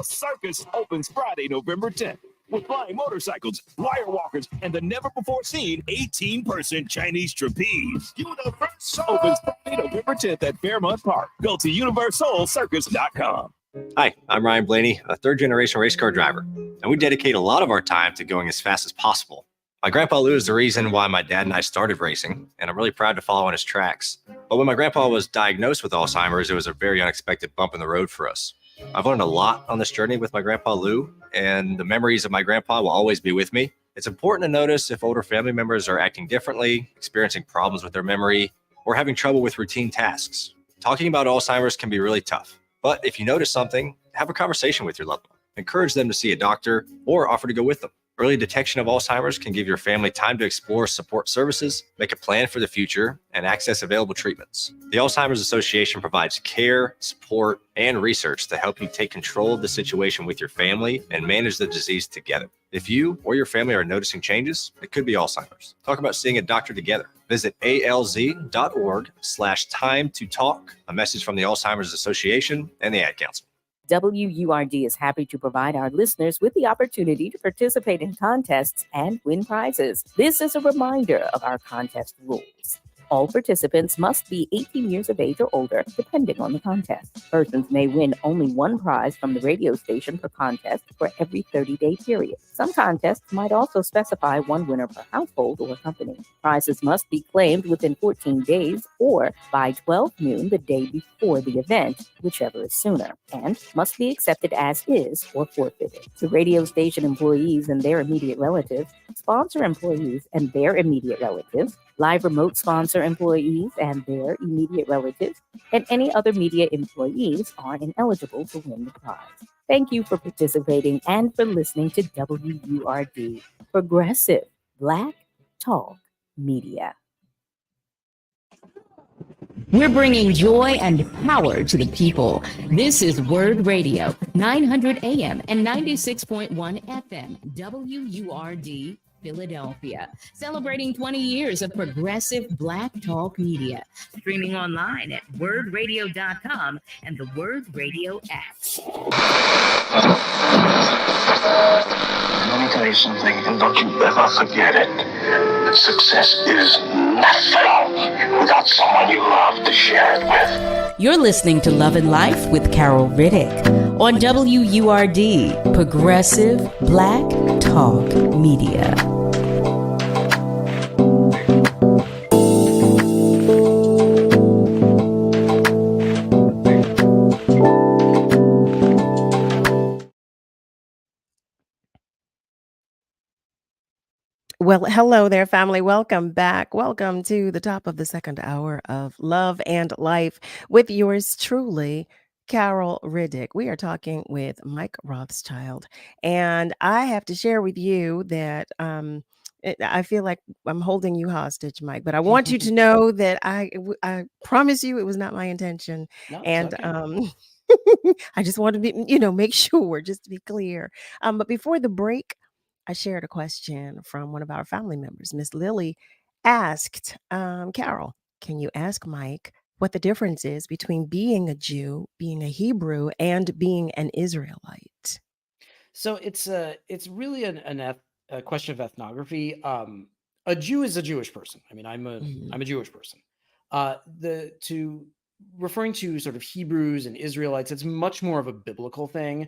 Circus opens Friday, November 10th. With flying motorcycles, wire walkers, and the never-before-seen 18-person Chinese trapeze. Universal opens Friday, November 10th at Fairmont Park. Go to universalcircus.com. Hi, I'm Ryan Blaney, a third-generation race car driver, and we dedicate a lot of our time to going as fast as possible. My grandpa Lou is the reason why my dad and I started racing, and I'm really proud to follow in his tracks. But when my grandpa was diagnosed with Alzheimer's, it was a very unexpected bump in the road for us. I've learned a lot on this journey with my grandpa Lou, and the memories of my grandpa will always be with me. It's important to notice if older family members are acting differently, experiencing problems with their memory, or having trouble with routine tasks. Talking about Alzheimer's can be really tough. But if you notice something, have a conversation with your loved one. Encourage them to see a doctor or offer to go with them. Early detection of Alzheimer's can give your family time to explore support services, make a plan for the future, and access available treatments. The Alzheimer's Association provides care, support, and research to help you take control of the situation with your family and manage the disease together. If you or your family are noticing changes, it could be Alzheimer's. Talk about seeing a doctor together. Visit alz.org/time to talk. A message from the Alzheimer's Association and the Ad Council. WURD is happy to provide our listeners with the opportunity to participate in contests and win prizes. This is a reminder of our contest rules. All participants must be 18 years of age or older, depending on the contest. Persons may win only one prize from the radio station per contest for every 30-day period. Some contests might also specify one winner per household or company. Prizes must be claimed within 14 days or by 12 noon the day before the event, whichever is sooner, and must be accepted as is or forfeited. The radio station employees and their immediate relatives, sponsor employees and their immediate relatives, live remote sponsor employees and their immediate relatives, and any other media employees are ineligible to win the prize. Thank you for participating and for listening to WURD, Progressive Black Talk Media. We're bringing joy and power to the people. This is WURD Radio, 900 AM and 96.1 FM, WURD, Philadelphia, celebrating 20 years of progressive Black talk media. Streaming online at wordradio.com and the WURD Radio app. Let me tell you something, and don't you ever forget it. Success is nothing without someone you love to share it with. You're listening to Love and Life with Carol Riddick on WURD, Progressive Black Talk Media. Well, hello there, family. Welcome back. Welcome to the top of the second hour of Love and Life with yours truly, Carol Riddick. We are talking with Mike Rothschild, and I have to share with you that I feel like I'm holding you hostage, Mike. But I want you to know that I promise you it was not my intention, No, it's and okay. I just want to be, make sure, just to be clear. But before the break, I shared a question from one of our family members. Miss Lily asked, Carol, can you ask Mike what the difference is between being a Jew, being a Hebrew, and being an Israelite? So it's really a question of ethnography. A Jew is a Jewish person. I mean, I'm a Jewish person. The to referring to sort of Hebrews and Israelites, it's much more of a biblical thing.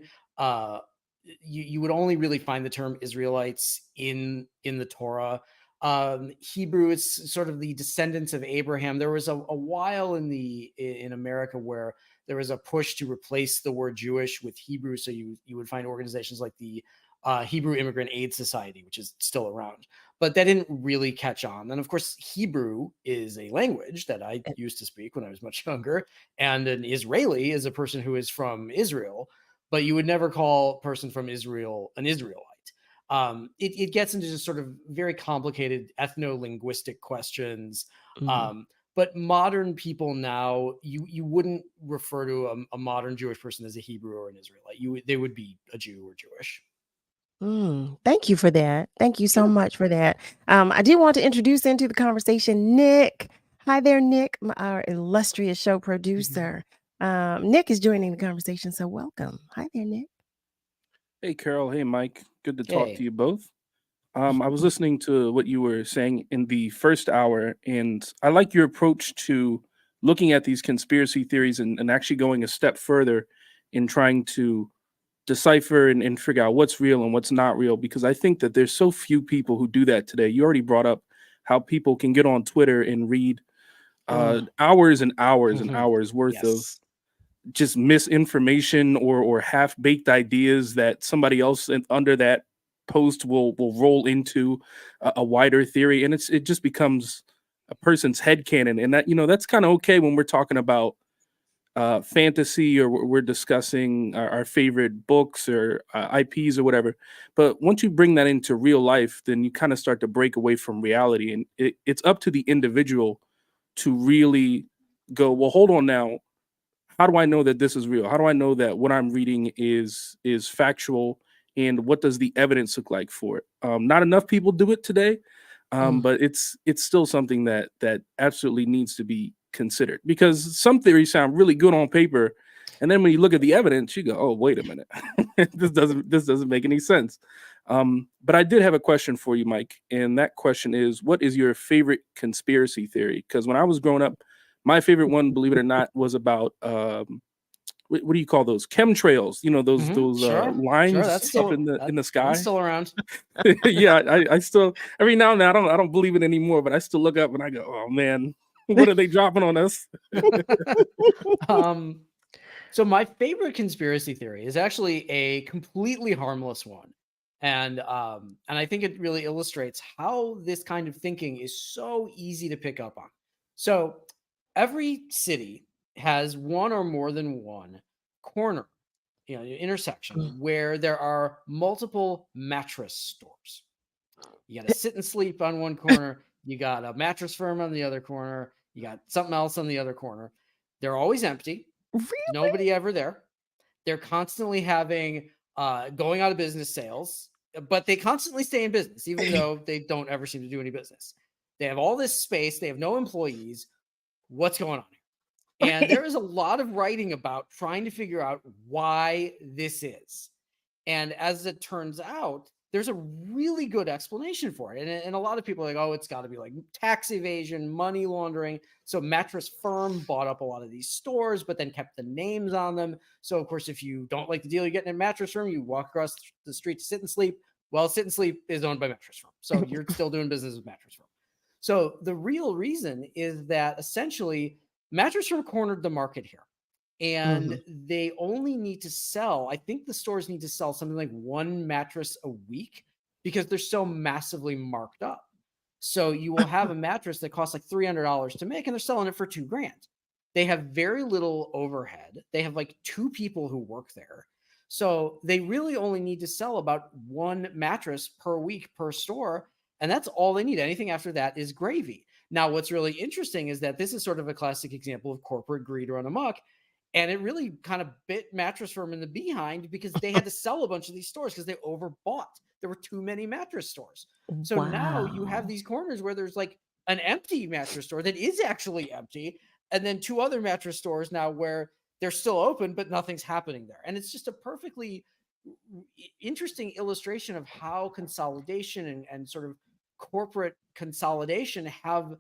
You would only really find the term Israelites in the Torah. Hebrew is sort of the descendants of Abraham. There was a while in America where there was a push to replace the word Jewish with Hebrew. So you would find organizations like the Hebrew Immigrant Aid Society, which is still around, but that didn't really catch on. And of course, Hebrew is a language that I used to speak when I was much younger, and an Israeli is a person who is from Israel, but you would never call a person from Israel an Israelite. It gets into just sort of very complicated ethno-linguistic questions. But modern people now, you wouldn't refer to a modern Jewish person as a Hebrew or an Israelite. They would be a Jew or Jewish. Thank you for that. Thank you so much for that. I do want to introduce into the conversation Nick. Hi there, Nick, our illustrious show producer. Nick is joining the conversation, so welcome. Hi there, Nick. Hey, Carol. Hey, Mike. Good to talk Hey. to you both. I was listening to what you were saying in the first hour, and I like your approach to looking at these conspiracy theories and actually going a step further in trying to decipher and figure out what's real and what's not real, because I think that there's so few people who do that today. You already brought up how people can get on Twitter and read hours and hours and hours worth of just misinformation or half-baked ideas that somebody else under that post will roll into a wider theory, and it just becomes a person's headcanon. And that, that's kind of okay when we're talking about fantasy, or we're discussing our favorite books or IPs or whatever. But once you bring that into real life, then you kind of start to break away from reality, and it's up to the individual to really go, well, hold on now. How do I know that this is real? How do I know that what I'm reading is factual? And what does the evidence look like for it? Not enough people do it today, but it's still something that absolutely needs to be considered, because some theories sound really good on paper, and then when you look at the evidence, you go, "Oh, wait a minute, this doesn't make any sense." But I did have a question for you, Mike, and that question is, what is your favorite conspiracy theory? Because when I was growing up, my favorite one, believe it or not, was about what do you call those chemtrails? You know, those Sure, lines that's up still in the one's sky. still around. Yeah, I still every now and then I don't believe it anymore, but I still look up and I go, oh man, what are they dropping on us? So my favorite conspiracy theory is actually a completely harmless one. And I think it really illustrates how this kind of thinking is so easy to pick up on. So every city has one or more than one corner, intersection where there are multiple mattress stores. You got to sit and sleep on one corner. You got a mattress firm on the other corner. You got something else on the other corner. They're always empty. Really? Nobody ever there. They're constantly having going out of business sales, but they constantly stay in business, even though they don't ever seem to do any business. They have all this space. They have no employees. What's going on here? And there is a lot of writing about trying to figure out why this is. And as it turns out, there's a really good explanation for it. And a lot of people are like, oh, it's got to be like tax evasion, money laundering. So Mattress Firm bought up a lot of these stores, but then kept the names on them. So, of course, if you don't like the deal you're getting at Mattress Firm, you walk across the street to Sit and Sleep. Well, Sit and Sleep is owned by Mattress Firm. So you're still doing business with Mattress Firm. So the real reason is that essentially Mattress Firm cornered the market here. And they only need to sell, I think the stores need to sell something like one mattress a week because they're so massively marked up. So you will have a mattress that costs like $300 to make, and they're selling it for $2,000. They have very little overhead. They have like 2 people who work there. So they really only need to sell about one mattress per week per store. And that's all they need. Anything after that is gravy. Now, what's really interesting is that this is sort of a classic example of corporate greed run amok. And it really kind of bit Mattress Firm in the behind because they had to sell a bunch of these stores because they overbought. There were too many mattress stores. So now you have these corners where there's like an empty mattress store that is actually empty, and then 2 other mattress stores now where they're still open, but nothing's happening there. And it's just a perfectly interesting illustration of how consolidation and sort of corporate consolidation have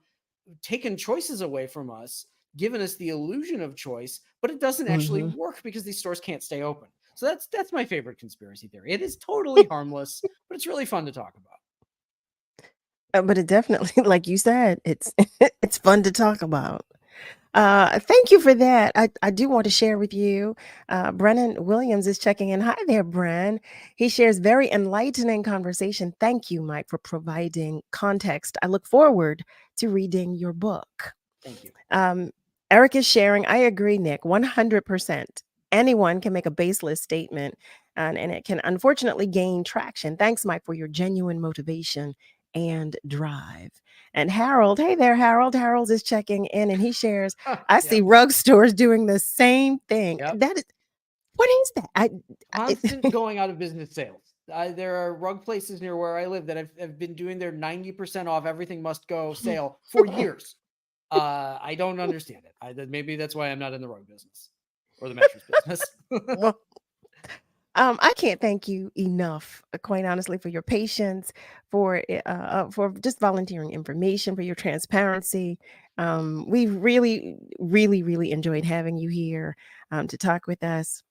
taken choices away from us, given us the illusion of choice, but it doesn't actually work because these stores can't stay open. So that's my favorite conspiracy theory. It is totally harmless, but it's really fun to talk about. But it definitely, like you said, it's it's fun to talk about. Thank you for that. I do want to share with you. Brennan Williams is checking in. Hi there, Bren. He shares very enlightening conversation. Thank you, Mike, for providing context. I look forward to reading your book. Thank you. Eric is sharing. I agree, Nick, 100%. Anyone can make a baseless statement, and it can unfortunately gain traction. Thanks, Mike, for your genuine motivation and drive. And Harold, hey there, Harold. Harold is checking in, and he shares, I see rug stores doing the same thing. That is, what is that? Constant going out of business sales. There are rug places near where I live that have been doing their 90% off everything must go sale for years. I don't understand it. Maybe that's why I'm not in the rug business or the mattress business. Well, I can't thank you enough, quite honestly, for your patience, for just volunteering information, for your transparency. We've really, really, really enjoyed having you here to talk with us.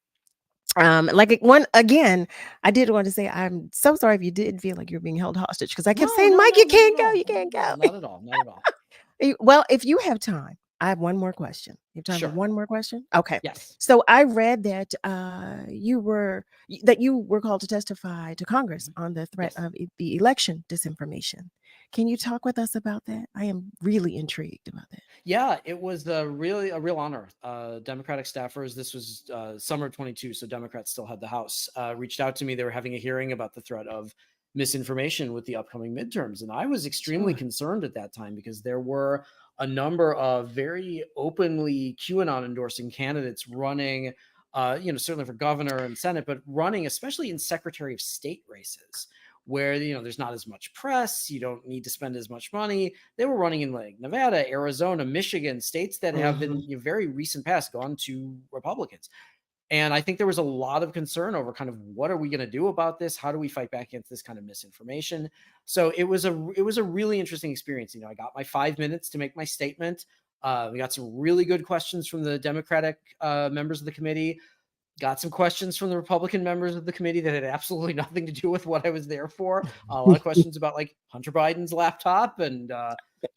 I did want to say I'm so sorry if you did feel like you're being held hostage, because I kept saying, Mike, you can't go, you can't go. Not at all. Not at all. Well, if you have time, I have one more question. You have time Sure. for one more question? Okay. Yes. So I read that you were called to testify to Congress on the threat of the election disinformation. Can you talk with us about that? I am really intrigued about that. Yeah, it was really a real honor. Democratic staffers, this was summer 22, so Democrats still had the House, reached out to me. They were having a hearing about the threat of misinformation with the upcoming midterms. And I was extremely concerned at that time because there were a number of very openly QAnon endorsing candidates running, certainly for governor and Senate, but running especially in Secretary of State races where there's not as much press, you don't need to spend as much money. They were running in like Nevada, Arizona, Michigan, states that have in very recent past gone to Republicans. And I think there was a lot of concern over kind of what are we going to do about this? How do we fight back against this kind of misinformation? So it was a really interesting experience. I got my 5 minutes to make my statement. We got some really good questions from the Democratic members of the committee. Got some questions from the Republican members of the committee that had absolutely nothing to do with what I was there for. A lot of questions about like Hunter Biden's laptop and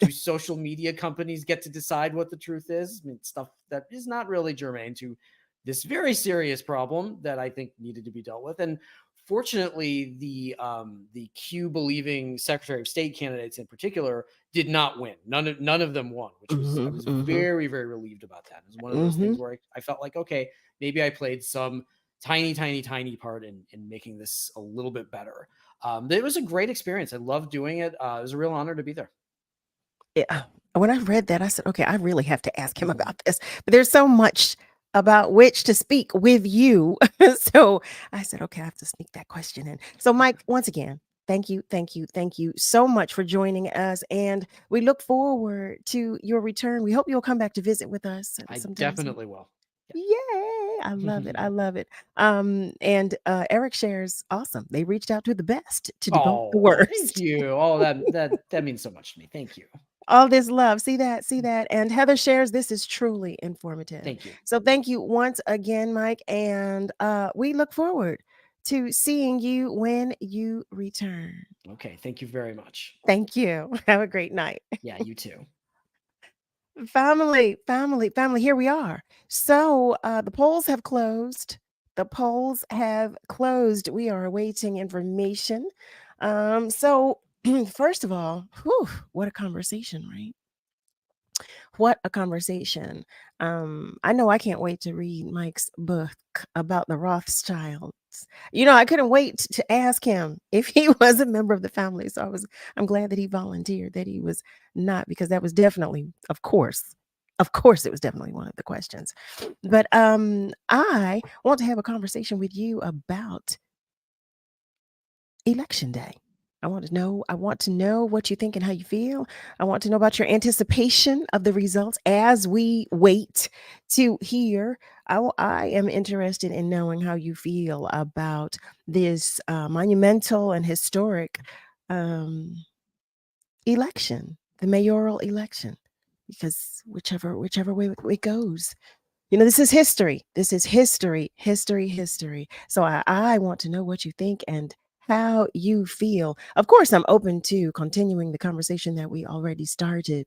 do social media companies get to decide what the truth is? I mean, stuff that is not really germane to this very serious problem that I think needed to be dealt with. And fortunately, the Q believing Secretary of State candidates in particular did not win. None of them won, which was I was very, very relieved about that. It was one of those things where I felt like, okay, maybe I played some tiny part in making this a little bit better. It was a great experience. I loved doing it. It was a real honor to be there. Yeah. When I read that, I said, okay, I really have to ask him about this. But there's so much about which to speak with you. So I said, okay, I have to sneak that question in. So, Mike, once again, thank you so much for joining us. And we look forward to your return. We hope you'll come back to visit with us I sometime soon. definitely will. Yay! I love it. I love it. And Eric shares awesome. They reached out to the best to debunk the worst. Thank you. Oh, that means so much to me. Thank you. All this love. See that? And Heather shares this is truly informative. Thank you. So thank you once again, Mike. And we look forward to seeing you when you return. Okay. Thank you very much. Thank you. Have a great night. Yeah, you too. Family. Here we are. So the polls have closed. We are awaiting information. So first of all, what a conversation, right? What a conversation. I know I can't wait to read Mike's book about the Rothschilds. I couldn't wait to ask him if he was a member of the family. So I'm glad that he volunteered that he was not, because that was definitely, of course, it was definitely one of the questions. But I want to have a conversation with you about Election Day. I want to know what you think and how you feel. I want to know about your anticipation of the results as we wait to hear. I am interested in knowing how you feel about this monumental and historic election, the mayoral election, because whichever way it goes, this is history. History. So I want to know what you think and how you feel. Of course, I'm open to continuing the conversation that we already started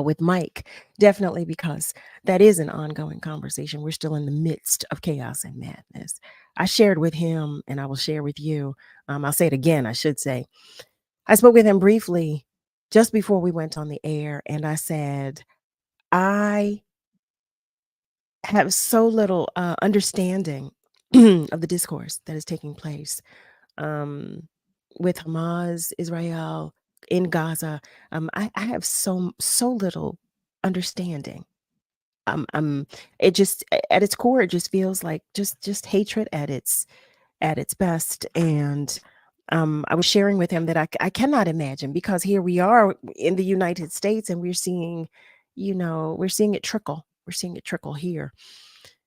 with Mike, definitely, because that is an ongoing conversation. We're still in the midst of chaos and madness. I shared with him, and I will share with you. I'll say it again, I should say. I spoke with him briefly just before we went on the air, and I said, I have so little understanding of the discourse that is taking place with Hamas, Israel, in Gaza. I have so little understanding. It just, at its core, it just feels like just hatred at its best. And I was sharing with him that I cannot imagine, because here we are in the United States and we're seeing it trickle. We're seeing it trickle here.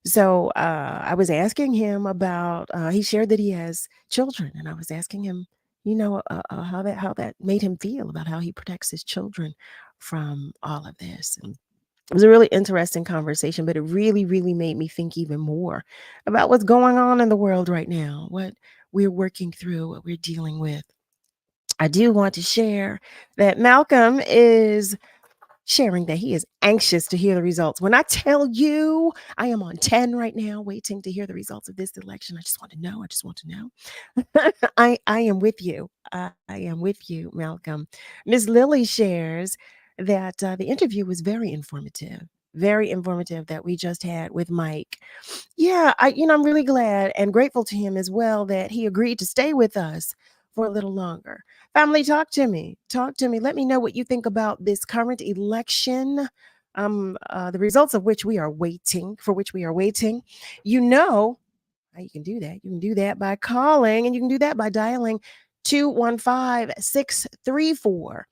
So I was asking him about, he shared that he has children, and I was asking him, how that made him feel about how he protects his children from all of this. And it was a really interesting conversation, but it really, really made me think even more about what's going on in the world right now, what we're working through, what we're dealing with. I do want to share that Malcolm is sharing that he is anxious to hear the results. When I tell you I am on 10 right now, waiting to hear the results of this election, I just want to know. I just want to know. I am with you. I am with you, Malcolm. Ms. Lily shares that the interview was very informative that we just had with Mike. Yeah, I'm really glad and grateful to him as well that he agreed to stay with us for a little longer. Family, talk to me. Talk to me. Let me know what you think about this current election, the results of which we are waiting, for which we are waiting. You know how you can do that. You can do that by calling, and you can do that by dialing 215-634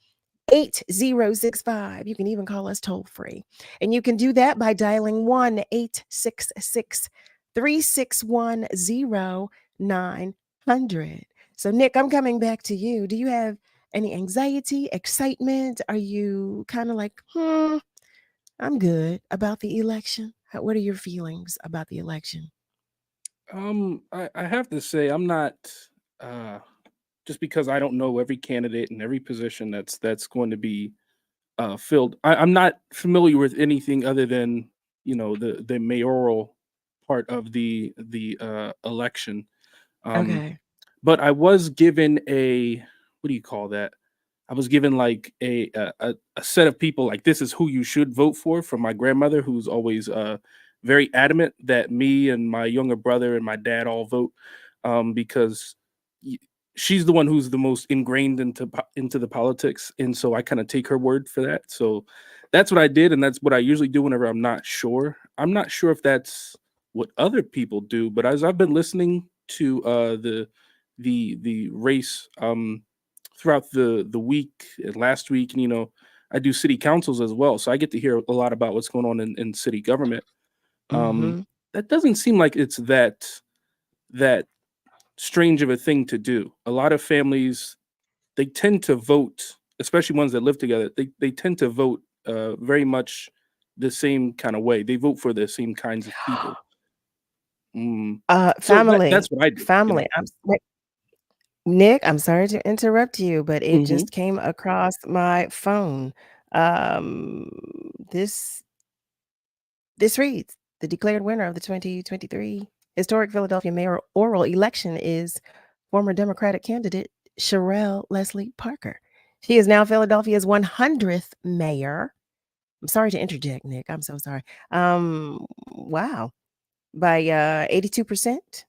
8065. You can even call us toll free. And you can do that by dialing 1-866-361-0900. So, Nick, I'm coming back to you. Do you have any anxiety, excitement? Are you kind of like, I'm good about the election? What are your feelings about the election? I have to say I'm not uh just because I don't know every candidate and every position that's going to be filled. I'm not familiar with anything other than the mayoral part of the election. Um, Okay. but I was given a, what do you call that? I was given like a set of people, like this is who you should vote for, from my grandmother, who's always very adamant that me and my younger brother and my dad all vote, because y- she's the one who's the most ingrained into the politics, and so I kind of take her word for that. So that's what I did, and that's what I usually do whenever I'm not sure. I'm not sure if that's what other people do, but as I've been listening to the race throughout the week and last week, and I do city councils as well, so I get to hear a lot about what's going on in city government. um Mm-hmm. that doesn't seem like it's that strange of a thing to do. A lot of families, they tend to vote, especially ones that live together, they tend to vote very much the same kind of way. They vote for the same kinds of people. So Family, that's what I do, family. Nick, I'm sorry to interrupt you, but it Mhm. just came across my phone. Um, this this reads: the declared winner of the 2023 historic Philadelphia mayoral election is former Democratic candidate Sherelle Leslie Parker. She is now Philadelphia's 100th mayor. I'm sorry to interject, Nick. I'm so sorry. Wow, by 82%.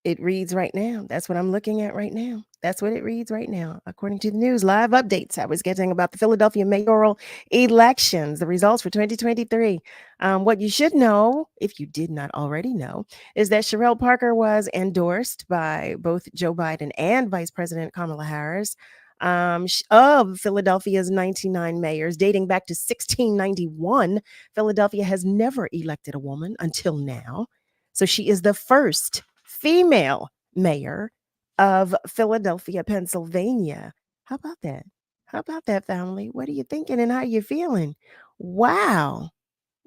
It reads right now. That's what I'm looking at right now. That's what it reads right now. According to the news, live updates I was getting about the Philadelphia mayoral elections, the results for 2023. What you should know, if you did not already know, is that Sherelle Parker was endorsed by both Joe Biden and Vice President Kamala Harris, of Philadelphia's 99 mayors dating back to 1691. Philadelphia has never elected a woman until now. So she is the first female mayor of Philadelphia, Pennsylvania. How about that? How about that, family? What are you thinking and how you feeling? Wow.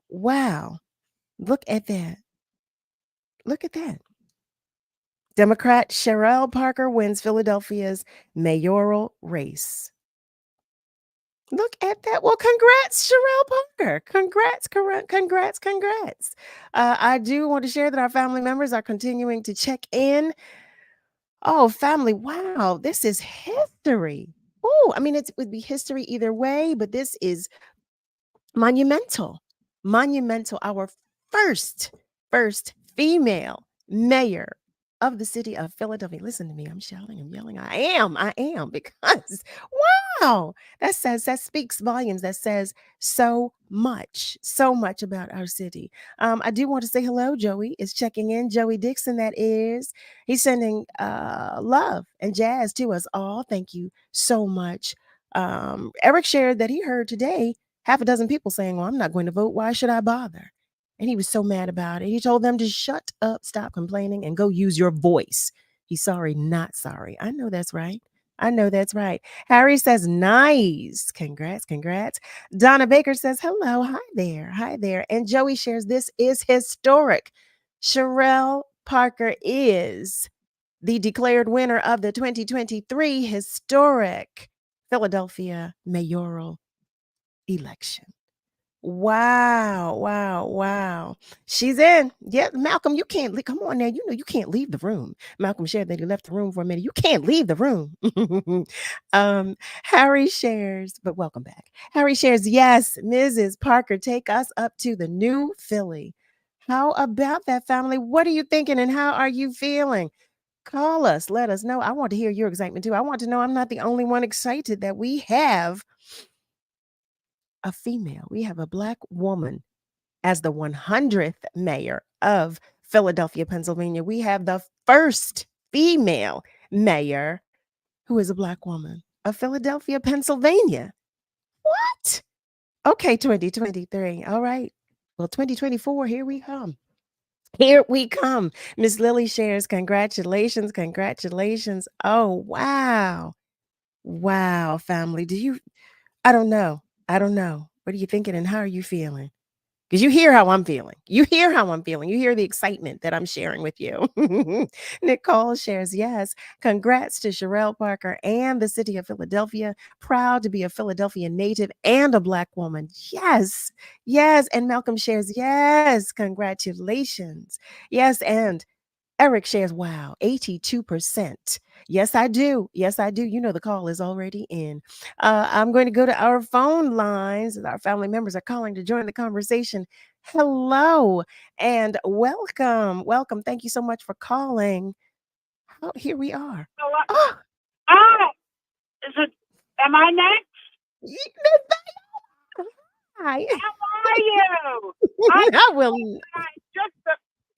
Wow. Look at that. Look at that. Democrat Sherelle Parker wins Philadelphia's mayoral race. Look at that. Well, congrats, Sherelle Parker. Congrats. I do want to share that our family members are continuing to check in. Oh, family, wow, this is history. Oh, I mean, it would be history either way, but this is monumental. Monumental. Our first, first female mayor of the city of Philadelphia. Listen to me. I'm shouting, I'm yelling. I am because wow, that speaks volumes. That says so much about our city. I do want to say hello. Joey is checking in. Joey Dixon, that is. He's sending love and jazz to us all. Thank you so much. Eric shared that he heard today half a dozen people saying, well, I'm not going to vote. Why should I bother? And he was so mad about it. He told them to shut up, stop complaining, and go use your voice. He's sorry, not sorry. I know that's right. I know that's right. Harry says, nice. Congrats. Donna Baker says, hello. Hi there. And Joey shares, this is historic. Sherelle Parker is the declared winner of the 2023 historic Philadelphia mayoral election. Wow, wow, wow. She's in. Yeah, Malcolm, you can't leave. Come on now. You know you can't leave the room. Malcolm shared that he left the room for a minute. You can't leave the room. Harry shares, but welcome back. Harry shares, yes, Mrs. Parker, take us up to the new Philly. How about that, family? What are you thinking and how are you feeling? Call us. Let us know. I want to hear your excitement too. I want to know I'm not the only one excited that we have a female. We have a Black woman as the 100th mayor of Philadelphia, Pennsylvania. We have the first female mayor who is a Black woman of Philadelphia, Pennsylvania. What? Okay, 2023. All right. Well, 2024, here we come. Here we come. Miss Lily shares, congratulations, congratulations. Oh, wow. Wow, family. I don't know. I don't know. What are you thinking and how are you feeling? Because you hear how I'm feeling. You hear how I'm feeling. You hear the excitement that I'm sharing with you. Nicole shares, yes. Congrats to Sherelle Parker and the city of Philadelphia. Proud to be a Philadelphia native and a Black woman. Yes. Yes. And Malcolm shares, yes. Congratulations. Yes. And Eric shares, wow, 82%. Yes, I do. Yes, I do. You know, the call is already in. I'm going to go to our phone lines. Our family members are calling to join the conversation. Hello and welcome. Welcome. Thank you so much for calling. Oh, here we are. Oh, Is it? Am I next? Hi. How are you? I will.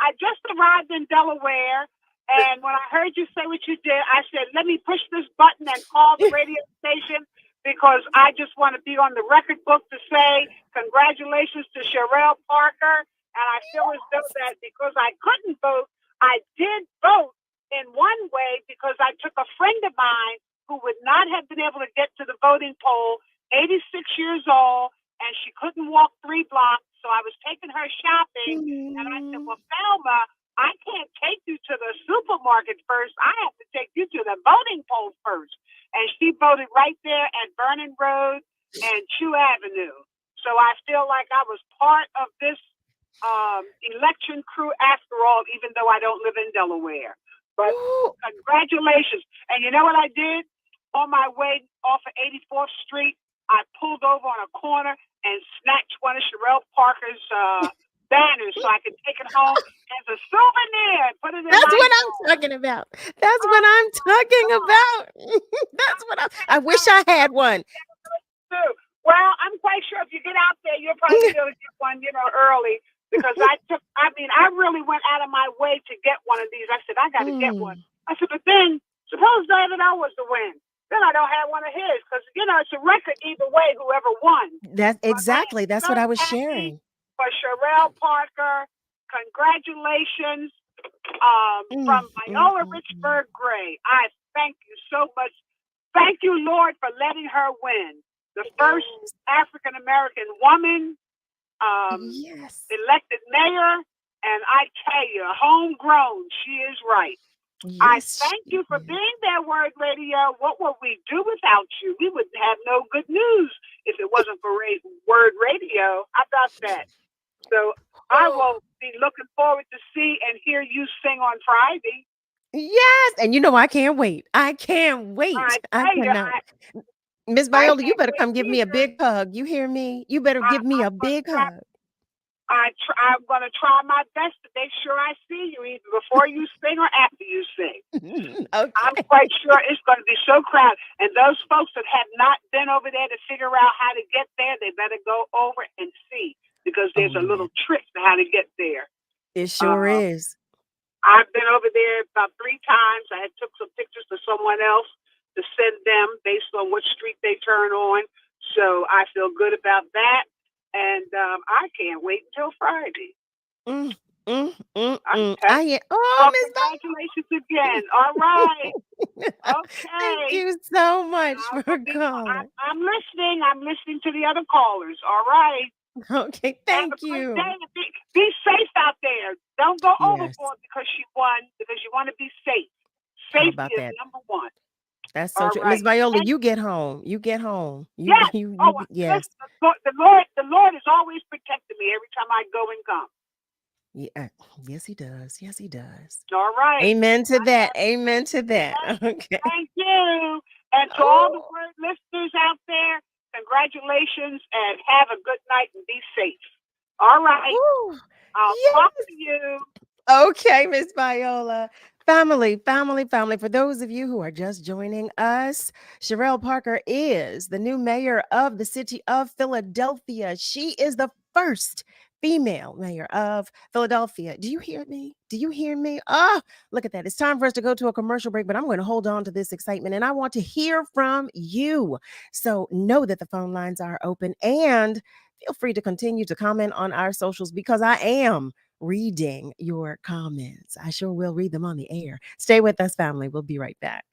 I just arrived in Delaware, and when I heard you say what you did, I said, let me push this button and call the radio station because I just want to be on the record book to say congratulations to Sherelle Parker. And I feel as though that because I couldn't vote, I did vote in one way because I took a friend of mine who would not have been able to get to the voting poll, 86 years old, and she couldn't walk 3 blocks. So I was taking her shopping, and I said, well, Thelma, I can't take you to the supermarket first. I have to take you to the voting poll first. And she voted right there at Vernon Road and Chew Avenue. So I feel like I was part of this election crew after all, even though I don't live in Delaware. But congratulations. And you know what I did? On my way off of 84th Street, I pulled over on a corner and snatched one of Sherelle Parker's banners so I could take it home as a souvenir and put it in That's my what home. I'm talking about. That's what I'm talking about. That's what I wish I had one. Well, I'm quite sure if you get out there, you'll probably be able to get one, early because I really went out of my way to get one of these. I said, I got to get one. I said, but then suppose David O was to win. Then I don't have one of his because, it's a record either way, whoever won. That's exactly. That's what I was sharing. For Sherelle Parker, congratulations from Viola Richburg Gray. I thank you so much. Thank you, Lord, for letting her win. The first African-American woman elected mayor. And I tell you, homegrown, she is right. Yes, I thank you for being there, Word Radio. What would we do without you? We would have no good news if it wasn't for Word Radio. How about that? So I will be looking forward to see and hear you sing on Friday. Yes, and I can't wait. I can't wait. I cannot. Miss Viola, you better come give me a big hug. You hear me? You better give me a big hug. I'm going to try my best to make sure I see you either before you sing or after you sing. Okay. I'm quite sure it's going to be so crowded. And those folks that have not been over there to figure out how to get there, they better go over and see because there's a little trick to how to get there. It sure is. I've been over there about 3 times. I had took some pictures to someone else to send them based on what street they turn on. So I feel good about that. And I can't wait until Friday. Congratulations again. All right. Okay. Thank you so much for calling. I'm listening. I'm listening to the other callers. All right. Okay. Thank you. Be safe out there. Don't go overboard because she won. Because you want to be safe. Safety is number one. That's so All true. Miss right. Viola, And you get home. You get home. yes. Oh, Yes. the Lord is always protecting me every time I go and come. Yeah. Yes, he does. Yes, he does. All right. Amen to that. Amen to that. Okay. Thank you. And to all the word listeners out there, congratulations and have a good night and be safe. All right. Woo. I'll talk to you. Okay, Miss Viola. Family. For those of you who are just joining us, Sherelle Parker is the new mayor of the city of Philadelphia. She is the first female mayor of Philadelphia. Do you hear me? Do you hear me? Ah, look at that. It's time for us to go to a commercial break, but I'm going to hold on to this excitement and I want to hear from you. So know that the phone lines are open and feel free to continue to comment on our socials because I am reading your comments. I sure will read them on the air. Stay with us, family. We'll be right back.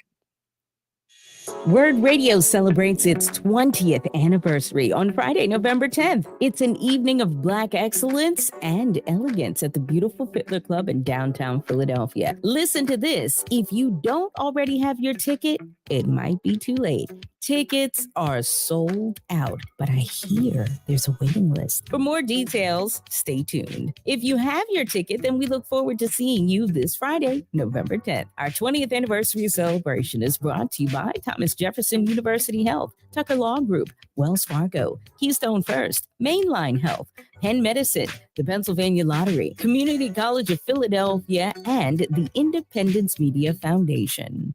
WURD Radio celebrates its 20th anniversary on Friday, November 10th. It's an evening of Black excellence and elegance at the beautiful Fiddler Club in downtown Philadelphia. Listen to this. If you don't already have your ticket, it might be too late. Tickets are sold out, but I hear there's a waiting list. For more details, stay tuned. If you have your ticket, then we look forward to seeing you this Friday, November 10th. Our 20th anniversary celebration is brought to you by Thomas Jefferson University Health, Tucker Law Group, Wells Fargo, Keystone First, Mainline Health, Penn Medicine, the Pennsylvania Lottery, Community College of Philadelphia, and the Independence Media Foundation.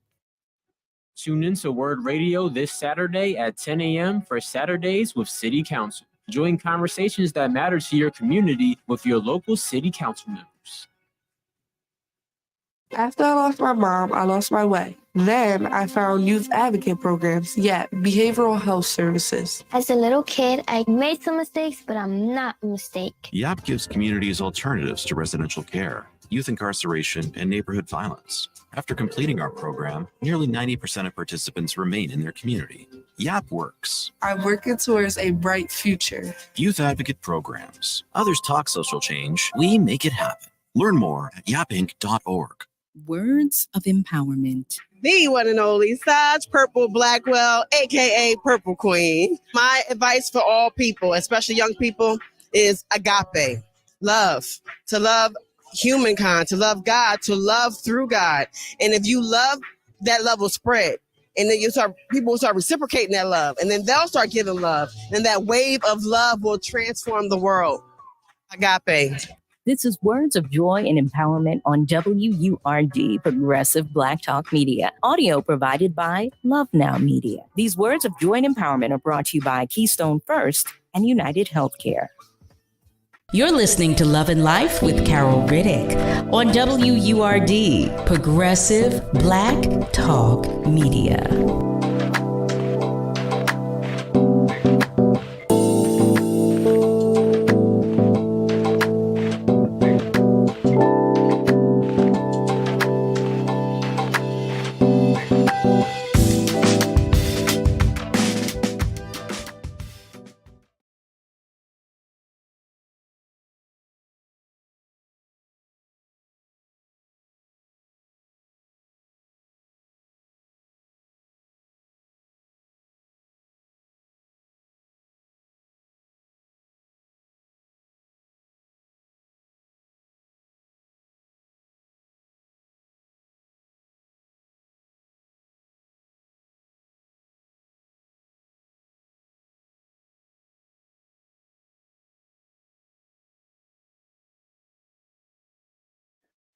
Tune in to WURD Radio this Saturday at 10 a.m. for Saturdays with City Council. Join conversations that matter to your community with your local City Council members. After I lost my mom, I lost my way. Then I found youth advocate programs, behavioral health services. As a little kid, I made some mistakes, but I'm not a mistake. YAP gives communities alternatives to residential care, youth incarceration, and neighborhood violence. After completing our program, nearly 90% of participants remain in their community. YAP works. I'm working towards a bright future. Youth advocate programs. Others talk social change. We make it happen. Learn more at yapinc.org. Words of empowerment. The one and only Saj Purple Blackwell, aka Purple Queen. My advice for all people, especially young people, is agape. Love. To love humankind, to love God, to love through God. And if you love, that love will spread. And then people will start reciprocating that love. And then they'll start giving love. And that wave of love will transform the world. Agape. This is Words of Joy and Empowerment on WURD, Progressive Black Talk Media. Audio provided by Love Now Media. These Words of Joy and Empowerment are brought to you by Keystone First and United Healthcare. You're listening to Love and Life with Carol Riddick on WURD, Progressive Black Talk Media.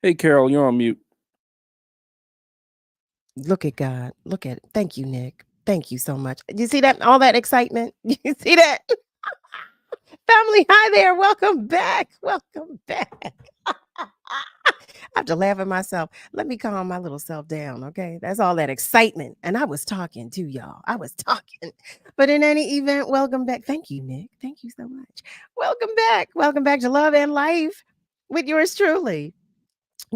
Hey, Carol, you're on mute. Look at God. Look at it. Thank you, Nick. Thank you so much. You see that? All that excitement? You see that? Family, hi there. Welcome back. Welcome back. I have to laugh at myself. Let me calm my little self down, okay? That's all that excitement. And I was talking to y'all. I was talking. But in any event, welcome back. Thank you, Nick. Thank you so much. Welcome back. Welcome back to Love and Life with yours truly,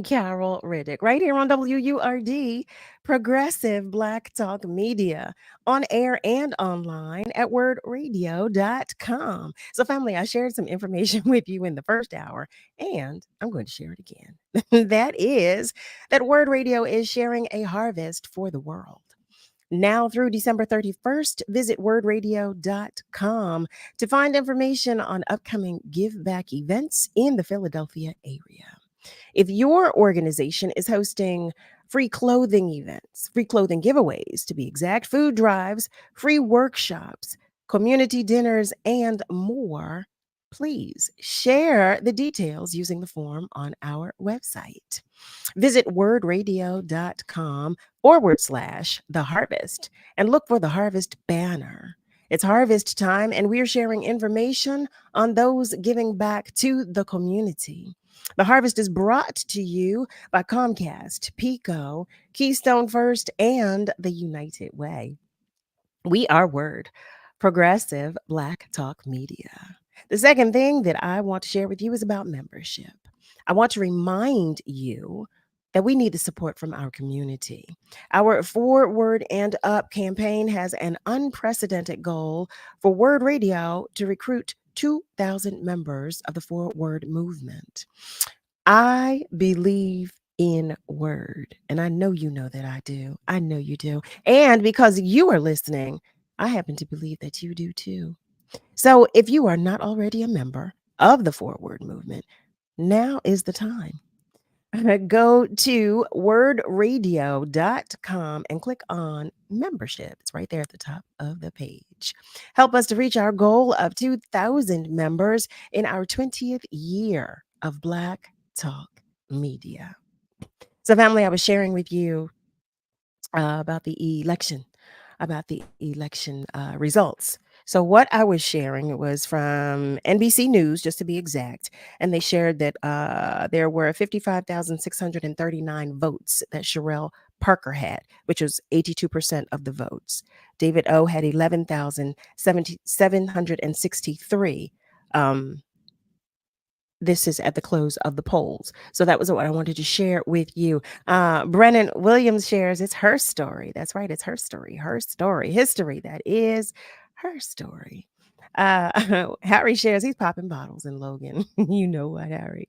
Carol Riddick, right here on WURD, Progressive Black Talk Media, on air and online at wordradio.com. So, family, I shared some information with you in the first hour, and I'm going to share it again. That is that WURD Radio is sharing a harvest for the world. Now through December 31st, visit wordradio.com to find information on upcoming Give Back events in the Philadelphia area. If your organization is hosting free clothing events, free clothing giveaways to be exact, food drives, free workshops, community dinners, and more, please share the details using the form on our website. Visit wordradio.com/the harvest and look for the harvest banner. It's harvest time, and we're sharing information on those giving back to the community. The harvest is brought to you by Comcast, Pico, Keystone First, and the United Way. We are WURD, Progressive Black Talk Media. The second thing that I want to share with you is about membership. I want to remind you that we need the support from our community. Our Forward and Up campaign has an unprecedented goal for WURD Radio to recruit 2,000 members of the Forward movement. I believe in WURD, and I know you know that I do. I know you do. And because you are listening, I happen to believe that you do too. So if you are not already a member of the Forward movement, now is the time. Go to wordradio.com and click on membership. It's right there at the top of the page. Help us to reach our goal of 2,000 members in our 20th year of Black Talk Media. So, family, I was sharing with you about the election results. So what I was sharing was from NBC News, just to be exact, and they shared that there were 55,639 votes that Sherelle Parker had, which was 82% of the votes. David O had 11,763. This is at the close of the polls. So that was what I wanted to share with you. Brennan Williams shares, it's her story. That's right. It's her story. Her story. History. That is her story. Harry shares, he's popping bottles in Logan. You know what, Harry?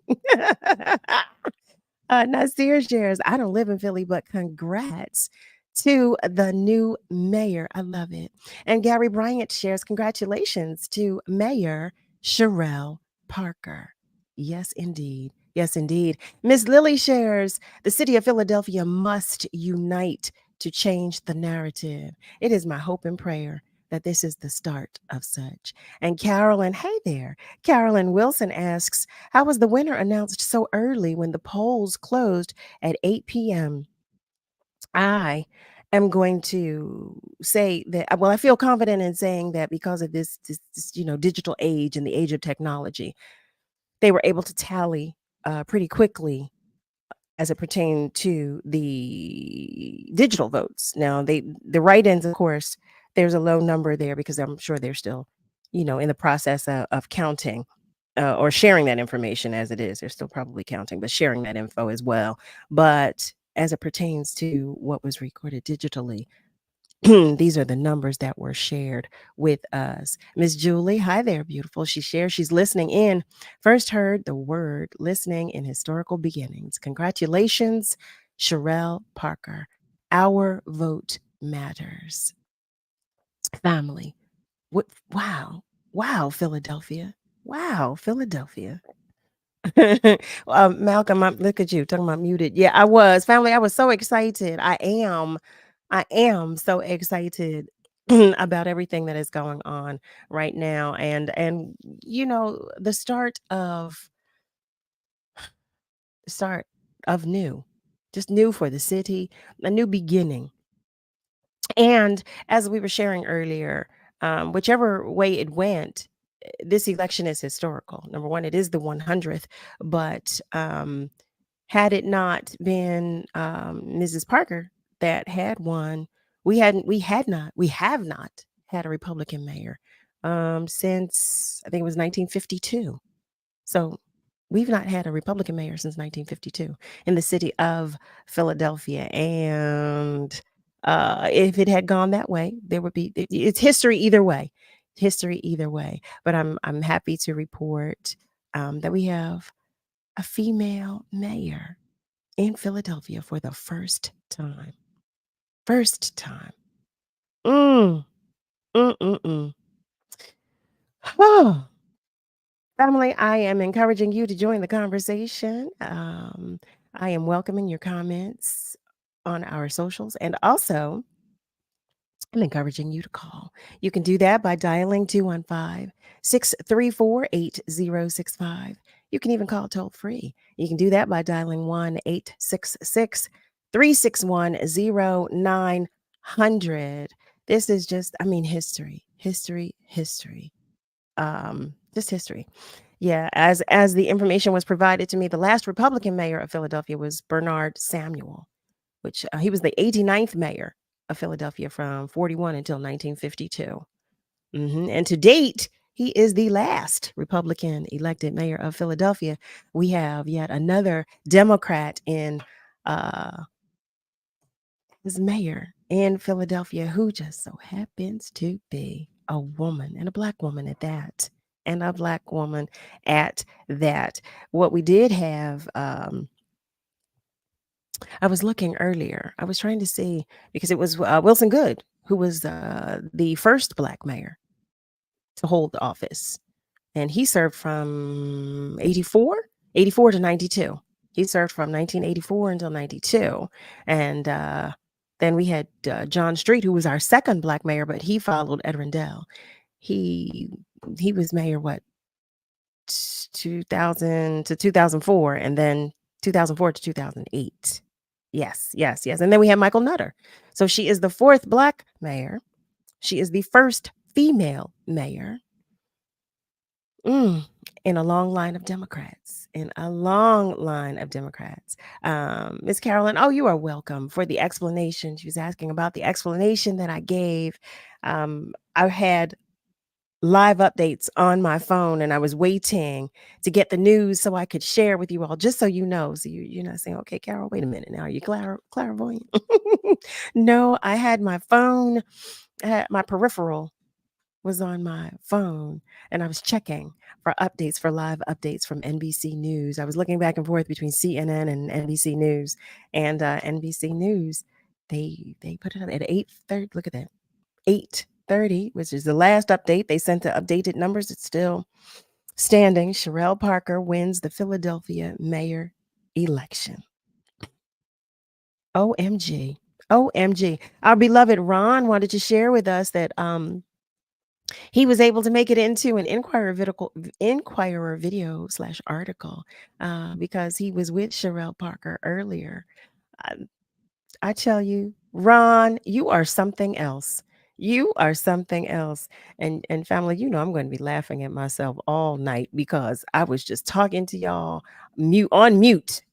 Nasir shares, I don't live in Philly, but congrats to the new mayor. I love it. And Gary Bryant shares, congratulations to Mayor Sherelle Parker. Yes, indeed. Yes, indeed. Miss Lily shares, the city of Philadelphia must unite to change the narrative. It is my hope and prayer that this is the start of such. And Carolyn, hey there. Carolyn Wilson asks, how was the winner announced so early when the polls closed at 8 p.m.? I am going to say that, well, I feel confident in saying that because of this digital age and the age of technology, they were able to tally pretty quickly as it pertained to the digital votes. Now, the write-ins, of course, there's a low number there because I'm sure they're still, in the process of counting or sharing that information as it is. They're still probably counting, but sharing that info as well. But as it pertains to what was recorded digitally, these are the numbers that were shared with us. Miss Julie, hi there, beautiful. She shares she's listening in. First heard the word listening in historical beginnings. Congratulations, Sherelle Parker. Our vote matters. Family. Wow. Wow, Philadelphia. Wow, Philadelphia. Malcolm, look at you talking about muted. Yeah, I was. Family, I was so excited. I am so excited about everything that is going on right now. And the start of new, just new for the city, a new beginning. And as we were sharing earlier, whichever way it went, this election is historical. Number one, it is the 100th, but had it not been Mrs. Parker that had won, we have not had a Republican mayor since I think it was 1952. So we've not had a Republican mayor since 1952 in the city of Philadelphia. And if it had gone that way, it's history either way. History either way. But I'm happy to report that we have a female mayor in Philadelphia for the first time. First time. Mm, mm, mm, mm. Oh, family, I am encouraging you to join the conversation. I am welcoming your comments on our socials, and also I'm encouraging you to call. You can do that by dialing 215-634-8065. You can even call toll free. You can do that by dialing 1-866-361-0900. This is just, I mean, history, history, history. Just history. Yeah, as the information was provided to me, the last Republican mayor of Philadelphia was Bernard Samuel, which he was the 89th mayor of Philadelphia from 41 until 1952. And to date, he is the last Republican elected mayor of Philadelphia. We have yet another Democrat in as mayor in Philadelphia who just so happens to be a woman, and a black woman at that. And a black woman at that. What we did have, I was looking earlier. I was trying to see because it was Wilson Good who was the first black mayor to hold the office, and he served from 84 to 92. He served from 1984 until 92, and then we had John Street, who was our second black mayor, but he followed Ed Rendell. He he was mayor what 2000 to 2004, and then 2004 to 2008. Yes, yes, yes. And then we have Michael Nutter. So she is the fourth black mayor. She is the first female mayor. In a long line of Democrats. In a long line of Democrats. Miss Carolyn, oh, you are welcome for the explanation. She was asking about the explanation that I gave. I had live updates on my phone, and I was waiting to get the news so I could share with you all, just so you know. So you're not saying, okay, Carol, wait a minute now. Are you clairvoyant? No, I had my phone, my peripheral was on my phone, and I was checking for updates, for live updates from NBC News. I was looking back and forth between CNN and NBC News, and NBC News, they put it up at 8:30. Look at that, 8:30, which is the last update. They sent the updated numbers. It's still standing. Sherelle Parker wins the Philadelphia mayor election. OMG. OMG. Our beloved Ron wanted to share with us that he was able to make it into an Inquirer video / article because he was with Sherelle Parker earlier. I tell you, Ron, you are something else. You are something else. And family, I'm going to be laughing at myself all night because I was just talking to y'all on mute.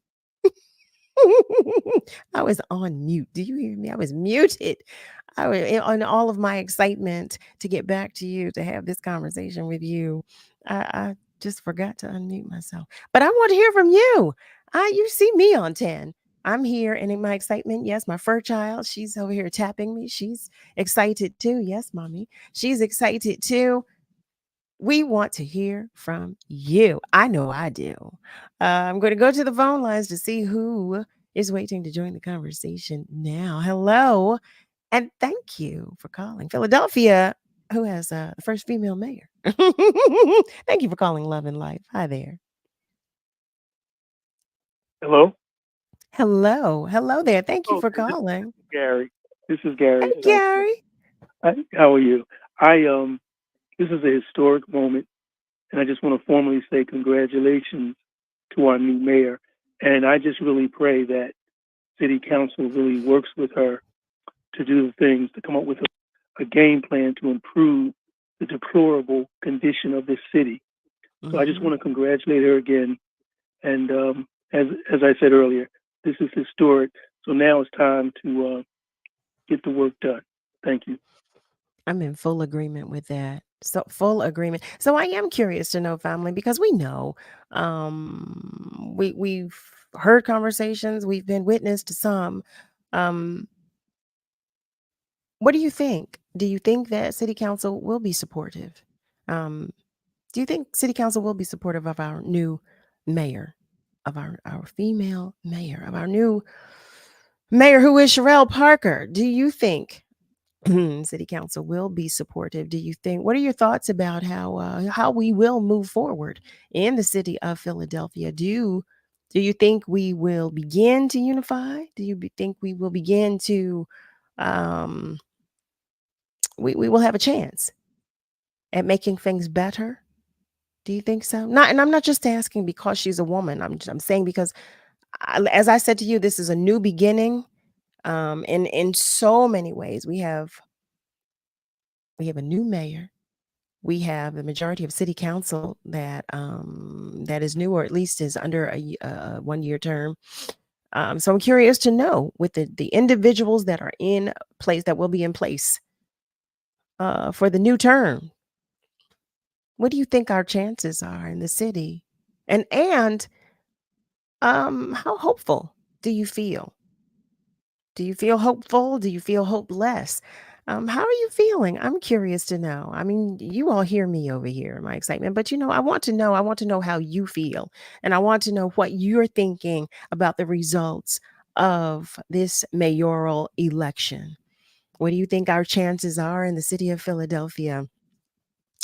I was on mute. Do you hear me? I was muted. I was on all of my excitement to get back to you, to have this conversation with you. I just forgot to unmute myself. But I want to hear from you. You see me on 10. I'm here, and in my excitement, yes, my fur child, she's over here tapping me. She's excited too. Yes, mommy. She's excited too. We want to hear from you. I know I do. I'm going to go to the phone lines to see who is waiting to join the conversation now. Hello, and thank you for calling. Philadelphia, who has the first female mayor. Thank you for calling Love and Life. Hi there. Hello? Hello. Hello there. Thank you for This is calling. Gary. This is Gary. Hey, Gary. How are you? This is a historic moment, and I just want to formally say congratulations to our new mayor. And I just really pray that City Council really works with her to do the things, to come up with a game plan to improve the deplorable condition of this city. So I just want to congratulate her again. And as I said earlier, this is historic. So now it's time to get the work done. Thank you. I'm in full agreement with that. So full agreement. So I am curious to know, family, because we know we've heard conversations, we've been witness to some. What do you think? Do you think that City Council will be supportive? Do you think City Council will be supportive of our new mayor, of our female mayor, of our new mayor who is Sherelle Parker? Do you think city council will be supportive, do you think? What are your thoughts about how we will move forward in the city of Philadelphia? Do you think we will begin to unify? Do you think we will begin to um, we will have a chance at making things better? Do you think so? Not, and I'm not just asking because she's a woman. I'm saying because, as I said to you, this is a new beginning. In so many ways, we have a new mayor. We have the majority of city council that is new, or at least is under a 1-year term. So I'm curious to know, with the individuals that are in place, that will be in place for the new term, what do you think our chances are in the city? And how hopeful do you feel? Do you feel hopeful? Do you feel hopeless? How are you feeling? I'm curious to know. I mean, you all hear me over here, my excitement, but I want to know. I want to know how you feel, and I want to know what you're thinking about the results of this mayoral election. What do you think our chances are in the city of Philadelphia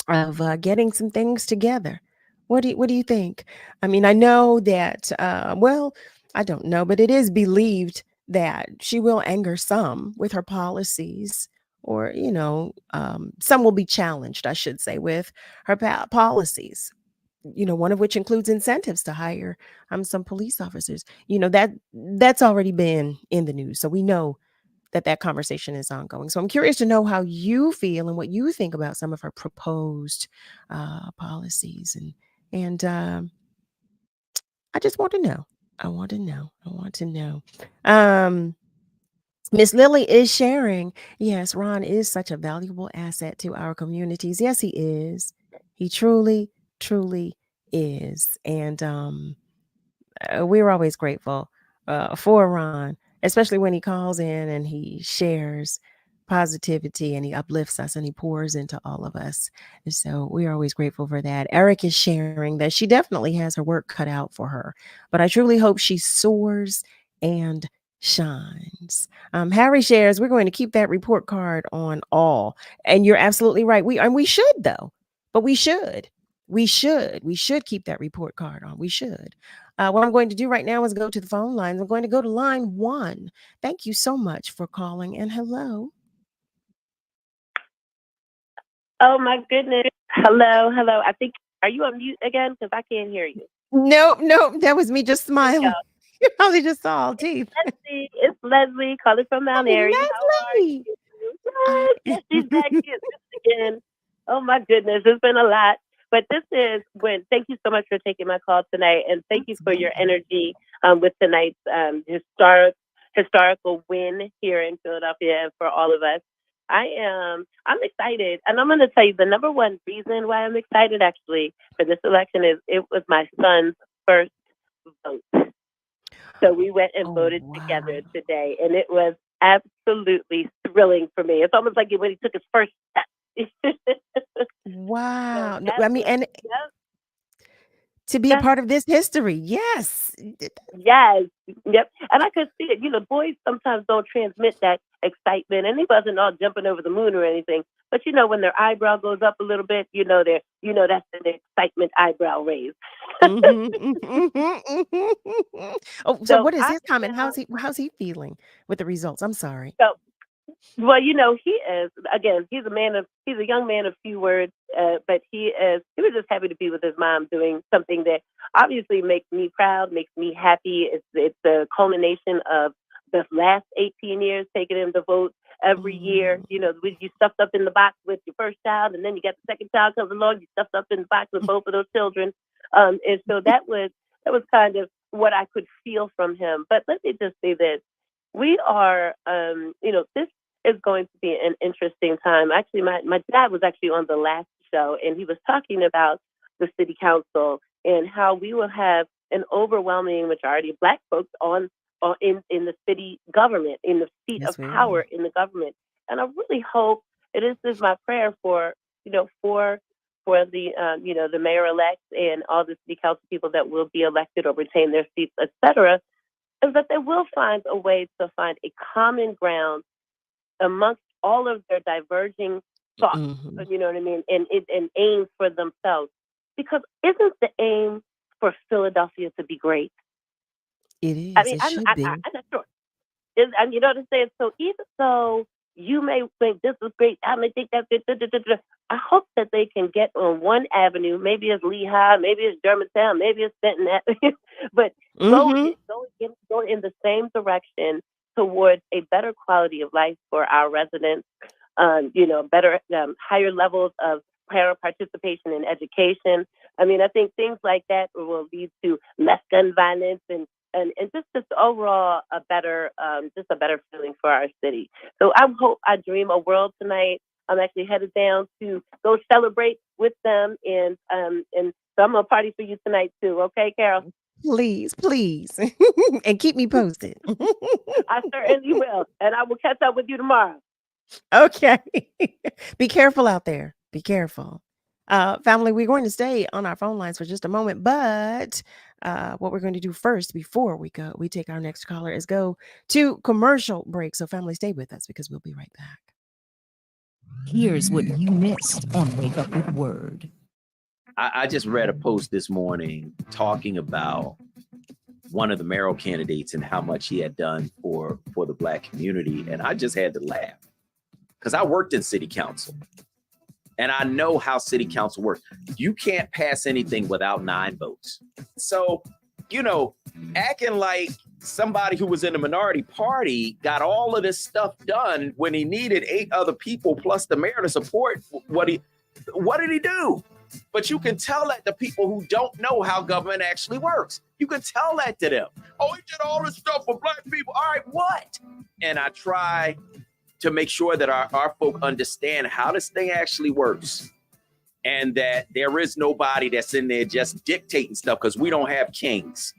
of getting some things together? What do you think? I mean, I know that well, I don't know, but it is believed that she will anger some with her policies, or some will be challenged, I should say, with her policies. One of which includes incentives to hire some police officers. That's already been in the news, so we know that conversation is ongoing. So I'm curious to know how you feel and what you think about some of her proposed policies, and I just want to know. I want to know. I want to know. Um, Miss Lily is sharing. Yes, Ron is such a valuable asset to our communities. Yes, he is. He truly, truly is. And we're always grateful for Ron, especially when he calls in and he shares positivity and he uplifts us and he pours into all of us. And so we're always grateful for that. Eric is sharing that she definitely has her work cut out for her, but I truly hope she soars and shines. Harry shares, we're going to keep that report card on all. And you're absolutely right. We should, though. But we should. We should keep that report card on. We should. What I'm going to do right now is go to the phone lines. I'm going to go to line 1. Thank you so much for calling, and hello. Oh my goodness. Hello. I think, are you on mute again? Because I can't hear you. Nope. That was me just smiling. You probably just saw all teeth. It's Leslie calling from Mount Hey, Airy. How are you? Yes, she's back here again. Oh my goodness, it's been a lot. But thank you so much for taking my call tonight, and thank you for your energy with tonight's historical win here in Philadelphia and for all of us. I'm excited, and I'm going to tell you the number one reason why I'm excited actually for this election is it was my son's first vote. So we went and voted together today, and it was absolutely thrilling for me. It's almost like when he took his first step. Wow. So I mean, and to be a part of this history. Yes. Yes. Yep. And I could see it. Boys sometimes don't transmit that excitement, and he wasn't all jumping over the moon or anything. But when their eyebrow goes up a little bit, that's the excitement eyebrow raise. So what is his comment? How's he feeling with the results? I'm sorry. So, well, he is, again, he's a young man of few words, but he was just happy to be with his mom doing something that obviously makes me proud, makes me happy. It's the culmination of the last 18 years, taking him to vote every year. You stuffed up in the box with your first child, and then you got the second child comes along, you stuffed up in the box with both of those children. And so that was kind of what I could feel from him. But let me just say this. We are, this is going to be an interesting time. Actually, my dad was actually on the last show, and he was talking about the city council and how we will have an overwhelming majority of Black folks in the city government, in the seat of power in the government. And I really hope, this is my prayer for the the mayor-elect and all the city council people that will be elected or retain their seats, etc., is that they will find a way to find a common ground amongst all of their diverging thoughts, you know what I mean, and aims for themselves. Because isn't the aim for Philadelphia to be great? It is. I mean, It I'm should be. not sure. And you know what I'm saying? So even though you may think this is great, I may think that's good, I hope that they can get on one avenue. Maybe it's Lehigh, maybe it's Germantown, maybe it's Benton, but go in the same direction towards a better quality of life for our residents. Better, higher levels of parent participation in education. I mean, I think things like that will lead to less gun violence and just overall a better feeling for our city. So I dream a world tonight. I'm actually headed down to go celebrate with them, and so I'm gonna party for you tonight too. Okay, Carol? Please, and keep me posted. I certainly will, and I will catch up with you tomorrow. Okay. Be careful out there. Be careful. Family, we're going to stay on our phone lines for just a moment, but what we're going to do first before we take our next caller is go to commercial break. So family, stay with us because we'll be right back. Here's what you missed on Wake Up with Word. I just read a post this morning talking about one of the mayoral candidates and how much he had done for the Black community. And I just had to laugh because I worked in city council and I know how city council works. You can't pass anything without 9 votes. So, acting like somebody who was in the minority party got all of this stuff done when he needed 8 other people plus the mayor to support what did he do? But you can tell that to people who don't know how government actually works. You can tell that to them. Oh, he did all this stuff for Black people. All right, what? And I try to make sure that our folk understand how this thing actually works and that there is nobody that's in there just dictating stuff, because we don't have kings.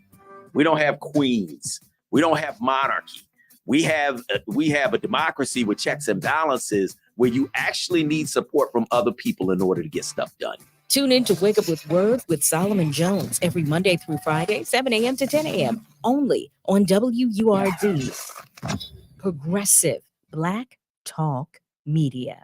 We don't have queens. We don't have monarchy. We have a democracy with checks and balances where you actually need support from other people in order to get stuff done. Tune in to Wake Up with Word with Solomon Jones every Monday through Friday, 7 a.m. to 10 a.m. only on WURD. Progressive Black Talk Media.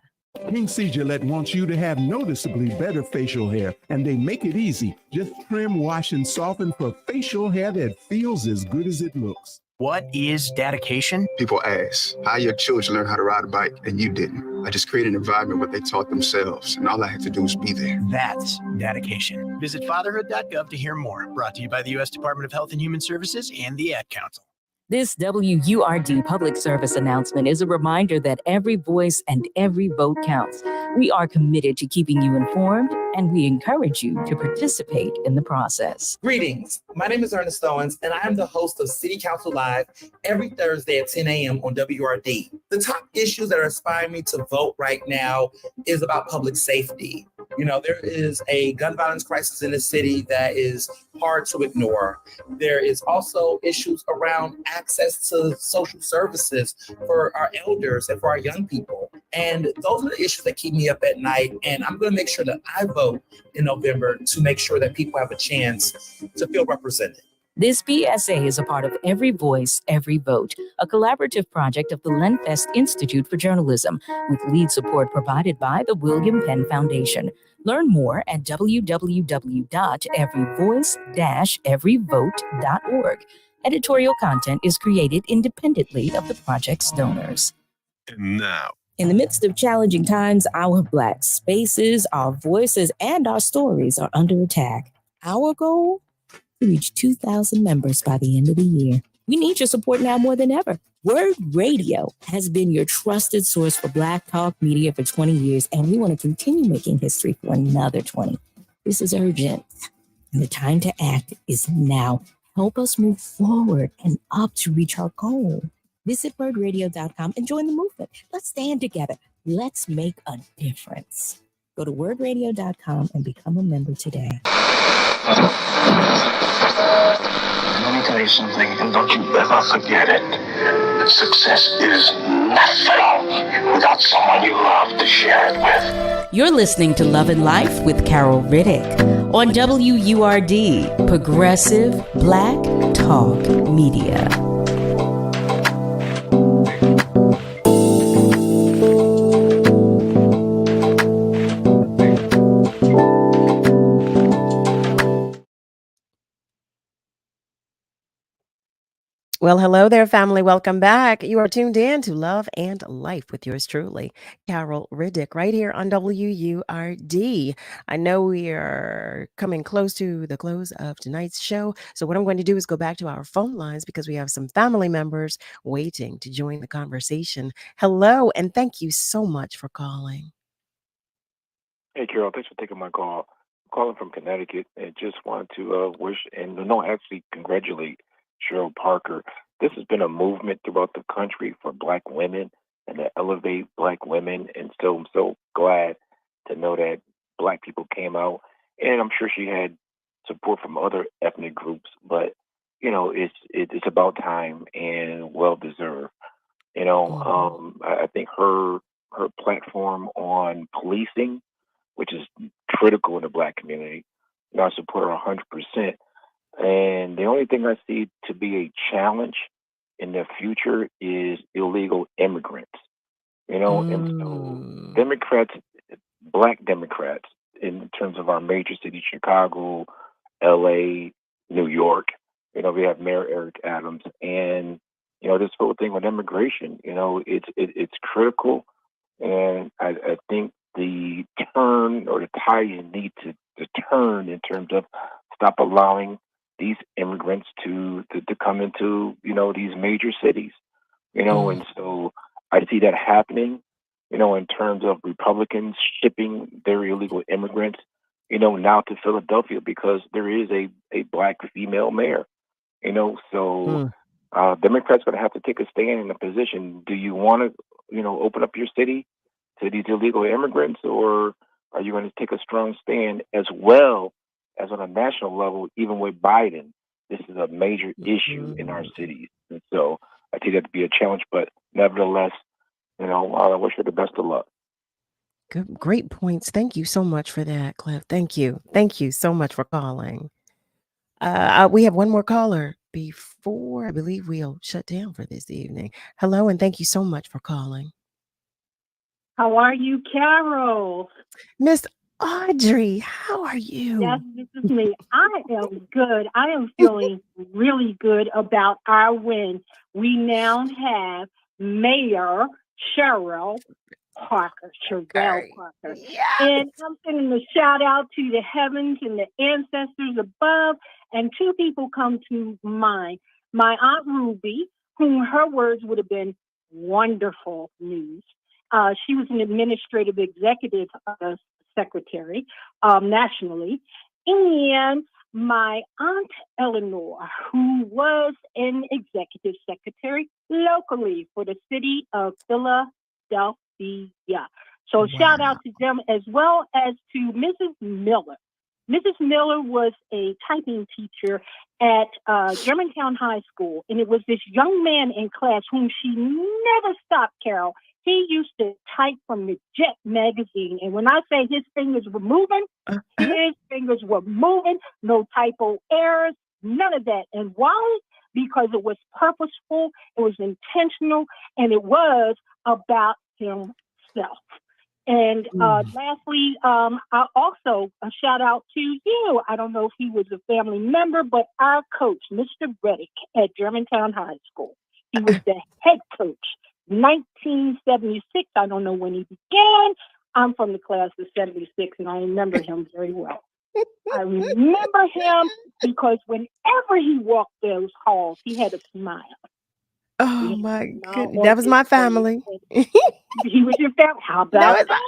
King C. Gillette wants you to have noticeably better facial hair, and they make it easy. Just trim, wash, and soften for facial hair that feels as good as it looks. What is dedication? People ask, how your children learn how to ride a bike and you didn't? I just created an environment where they taught themselves, and all I had to do was be there. That's dedication. Visit fatherhood.gov to hear more. Brought to you by the U.S. Department of Health and Human Services and the Ad Council. This WURD public service announcement is a reminder that every voice and every vote counts. We are committed to keeping you informed, and we encourage you to participate in the process. Greetings. My name is Ernest Owens, and I am the host of City Council Live every Thursday at 10 a.m. on WURD. The top issues that are inspiring me to vote right now is about public safety. There is a gun violence crisis in the city that is hard to ignore. There is also issues around access to social services for our elders and for our young people. And those are the issues that keep me up at night. And I'm going to make sure that I vote in November to make sure that people have a chance to feel represented. This PSA is a part of Every Voice, Every Vote, a collaborative project of the Lenfest Institute for Journalism, with lead support provided by the William Penn Foundation. Learn more at www.everyvoice-everyvote.org. Editorial content is created independently of the project's donors. And now, in the midst of challenging times, our Black spaces, our voices, and our stories are under attack. Our goal? To reach 2,000 members by the end of the year. We need your support now more than ever. WURD Radio has been your trusted source for Black talk media for 20 years, and we want to continue making history for another 20. This is urgent, and the time to act is now. Help us move forward and up to reach our goal. Visit wordradio.com and join the movement. Let's stand together. Let's make a difference. Go to wordradio.com and become a member today. Let me tell you something, and don't you ever forget it. Success is nothing without someone you love to share it with. You're listening to Love and Life with Carol Riddick on WURD, Progressive Black Talk Media. Well, hello there, family. Welcome back. You are tuned in to Love and Life with yours truly, Carol Riddick, right here on WURD. I know we are coming close to the close of tonight's show. So, what I'm going to do is go back to our phone lines because we have some family members waiting to join the conversation. Hello, and thank you so much for calling. Hey, Carol, thanks for taking my call. I'm calling from Connecticut and just wanted to wish and no, actually congratulate Cheryl Parker. This has been a movement throughout the country for Black women and to elevate Black women. And so I'm so glad to know that Black people came out. And I'm sure she had support from other ethnic groups, but it's about time and well deserved. I think her platform on policing, which is critical in the Black community. I support her 100%. And the only thing I see to be a challenge in the future is illegal immigrants. And so Democrats, Black Democrats, in terms of our major cities, Chicago, LA, New York, we have Mayor Eric Adams. And, this whole thing with immigration, it's critical. And I think the turn or the tide need to turn in terms of stop allowing these immigrants to come into these major cities, and so I see that happening, in terms of Republicans shipping their illegal immigrants, now to Philadelphia because there is a Black female mayor, so Democrats going to have to take a stand in a position. Do you want to open up your city to these illegal immigrants, or are you going to take a strong stand as well as on a national level, even with Biden? This is a major issue in our cities. And so I think that to be a challenge, but nevertheless, I wish her the best of luck. Good, great points. Thank you so much for that, Cliff. Thank you. Thank you so much for calling. We have one more caller before I believe we'll shut down for this evening. Hello, and thank you so much for calling. How are you, Carol? Miss Audrey, how are you? Yes, this is me. I am good. I am feeling really good about our win. We now have Mayor Cheryl Parker. And I'm sending a shout out to the heavens and the ancestors above. And two people come to mind. My Aunt Ruby, whom her words would have been wonderful news. She was an administrative executive secretary nationally. And my Aunt Eleanor, who was an executive secretary locally for the city of Philadelphia. So shout out to them as well as to Mrs. Miller. Mrs. Miller was a typing teacher at Germantown High School, and it was this young man in class whom she never stopped, Carol. He used to type from the Jet magazine, and when I say his fingers were moving, his fingers were moving, no typo errors, none of that. And why? Because it was purposeful, it was intentional, and it was about himself. And lastly, I also a shout out to you. I don't know if he was a family member, but our coach, Mr. Riddick at Germantown High School. He was the head coach, 1976. I don't know when he began. I'm from the class of 76, and I remember him very well. I remember him because whenever he walked those halls, he had a smile. Oh my goodness. That was my family. He was your family. How about that?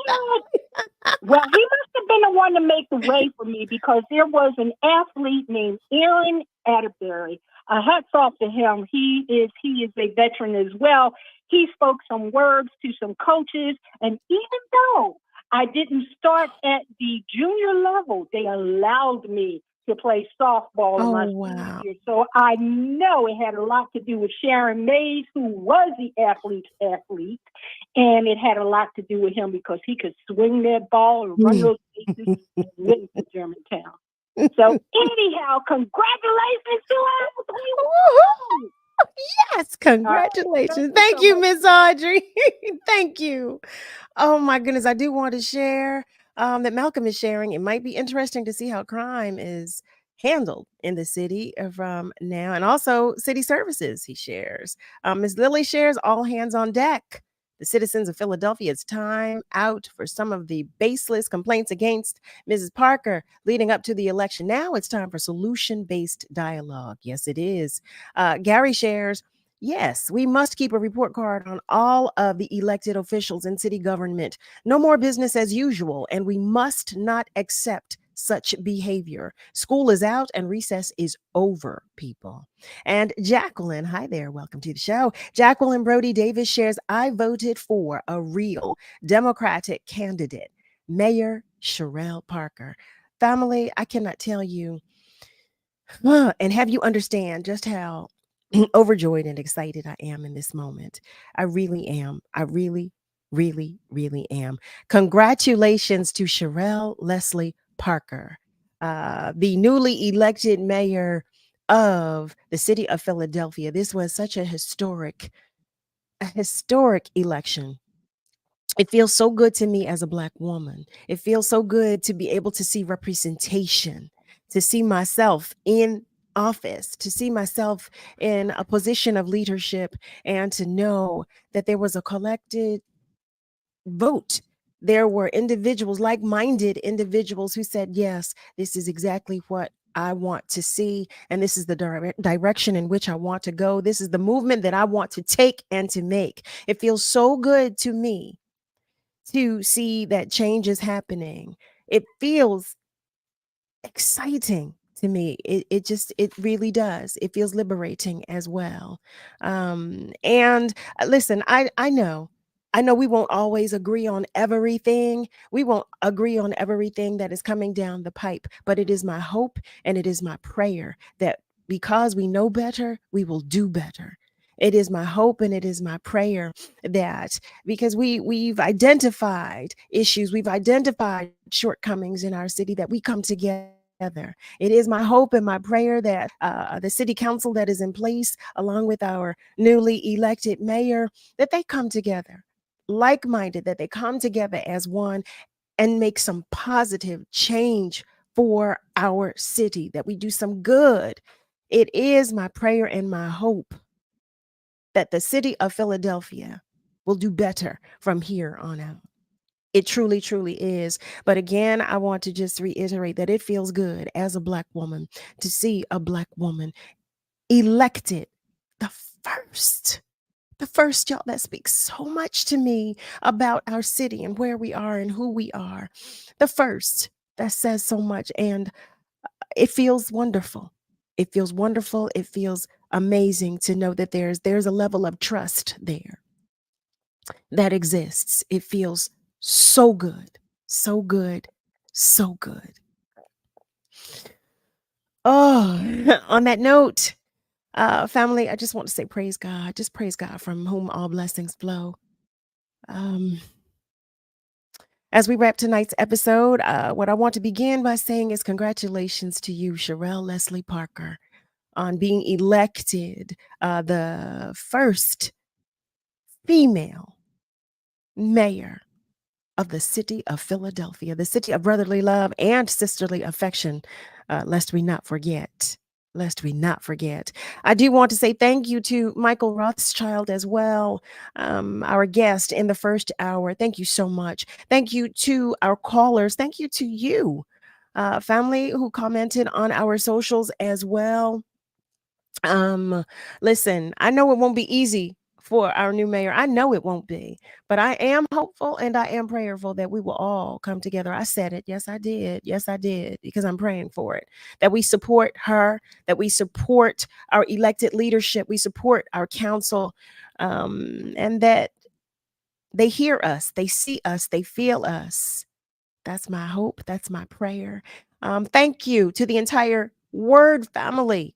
Well, he must have been the one to make the way for me because there was an athlete named Aaron Atterbury. Hats off to him. He is a veteran as well. He spoke some words to some coaches, and even though I didn't start at the junior level, they allowed me to play softball in my senior year. So I know it had a lot to do with Sharon Mays, who was the athlete's athlete. And it had a lot to do with him because he could swing that ball and run those bases and win for Germantown. So anyhow, congratulations to us. Yes, congratulations. Thank you, Miss Audrey. Thank you. Oh my goodness. I do want to share that Malcolm is sharing. It might be interesting to see how crime is handled in the city from now, and also city services he shares. Ms. Lily shares all hands on deck. The citizens of Philadelphia, it's time out for some of the baseless complaints against Mrs. Parker leading up to the election. Now it's time for solution based dialogue. Yes, it is. Gary shares, yes, we must keep a report card on all of the elected officials in city government. No more business as usual, and we must not accept such behavior. School is out and recess is over, people. And Jacqueline, hi there, welcome to the show. Jacqueline Brody Davis shares, I voted for a real Democratic candidate, Mayor Sherelle Parker. Family, I cannot tell you and have you understand just how overjoyed and excited I am in this moment. I really am. I really, really, really am. Congratulations to Sherelle Leslie Parker, the newly elected mayor of the city of Philadelphia. This was such a historic election. It feels so good to me as a Black woman. It feels so good to be able to see representation, to see myself in office, to see myself in a position of leadership, and to know that there was a collected vote. There were individuals, like-minded individuals, who said, yes, this is exactly what I want to see, and this is the direction in which I want to go. This is the movement that I want to take and to make. It feels so good to me to see that change is happening. It feels exciting to me. It really does. It feels liberating as well. And listen, I know we won't always agree on everything. We won't agree on everything that is coming down the pipe, but it is my hope and it is my prayer that because we know better, we will do better. It is my hope and it is my prayer that because we've identified issues, we've identified shortcomings in our city, that we come together. It is my hope and my prayer that the city council that is in place, along with our newly elected mayor, that they come together, like-minded, that they come together as one and make some positive change for our city, that we do some good. It is my prayer and my hope that the city of Philadelphia will do better from here on out. It truly, truly is. But again, I want to just reiterate that it feels good as a Black woman to see a Black woman elected, the first, y'all. That speaks so much to me about our city and where we are and who we are. The first, that says so much, and it feels wonderful. It feels wonderful. It feels amazing to know that there's a level of trust there that exists. It feels so good, so good, so good. Oh, on that note, family, I just want to say praise God. Just praise God, from whom all blessings flow. As we wrap tonight's episode, what I want to begin by saying is congratulations to you, Sherelle Leslie Parker, on being elected the first female mayor of the city of Philadelphia, the city of brotherly love and sisterly affection, lest we not forget. Lest we not forget. I do want to say thank you to Michael Rothschild as well, our guest in the first hour. Thank you so much. Thank you to our callers. Thank you to you, family, who commented on our socials as well. Listen, I know it won't be easy for our new mayor. I know it won't be, but I am hopeful and I am prayerful that we will all come together. I said it. Yes, I did. Yes, I did, because I'm praying for it, that we support her, that we support our elected leadership, we support our council, and that they hear us, they see us, they feel us. That's my hope. That's my prayer. Thank you to the entire WURD family,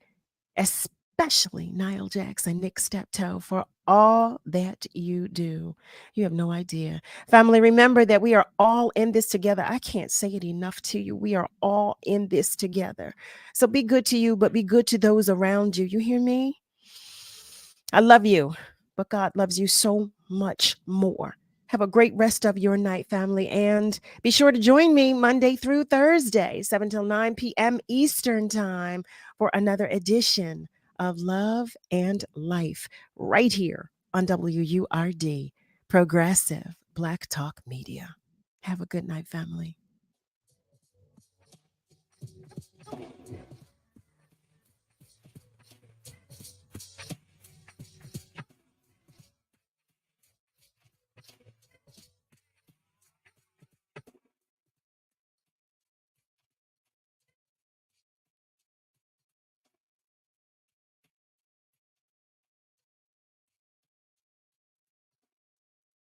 especially Niall Jackson, Nick Steptoe, for all that you do. You have no idea. Family, remember that we are all in this together. I can't say it enough to you. We are all in this together. So be good to you, but be good to those around you. You hear me? I love you, but God loves you so much more. Have a great rest of your night, family. And be sure to join me Monday through Thursday, 7 till 9 p.m. Eastern Time, for another edition of Love and Life right here on WURD, Progressive Black Talk Media. Have a good night, family.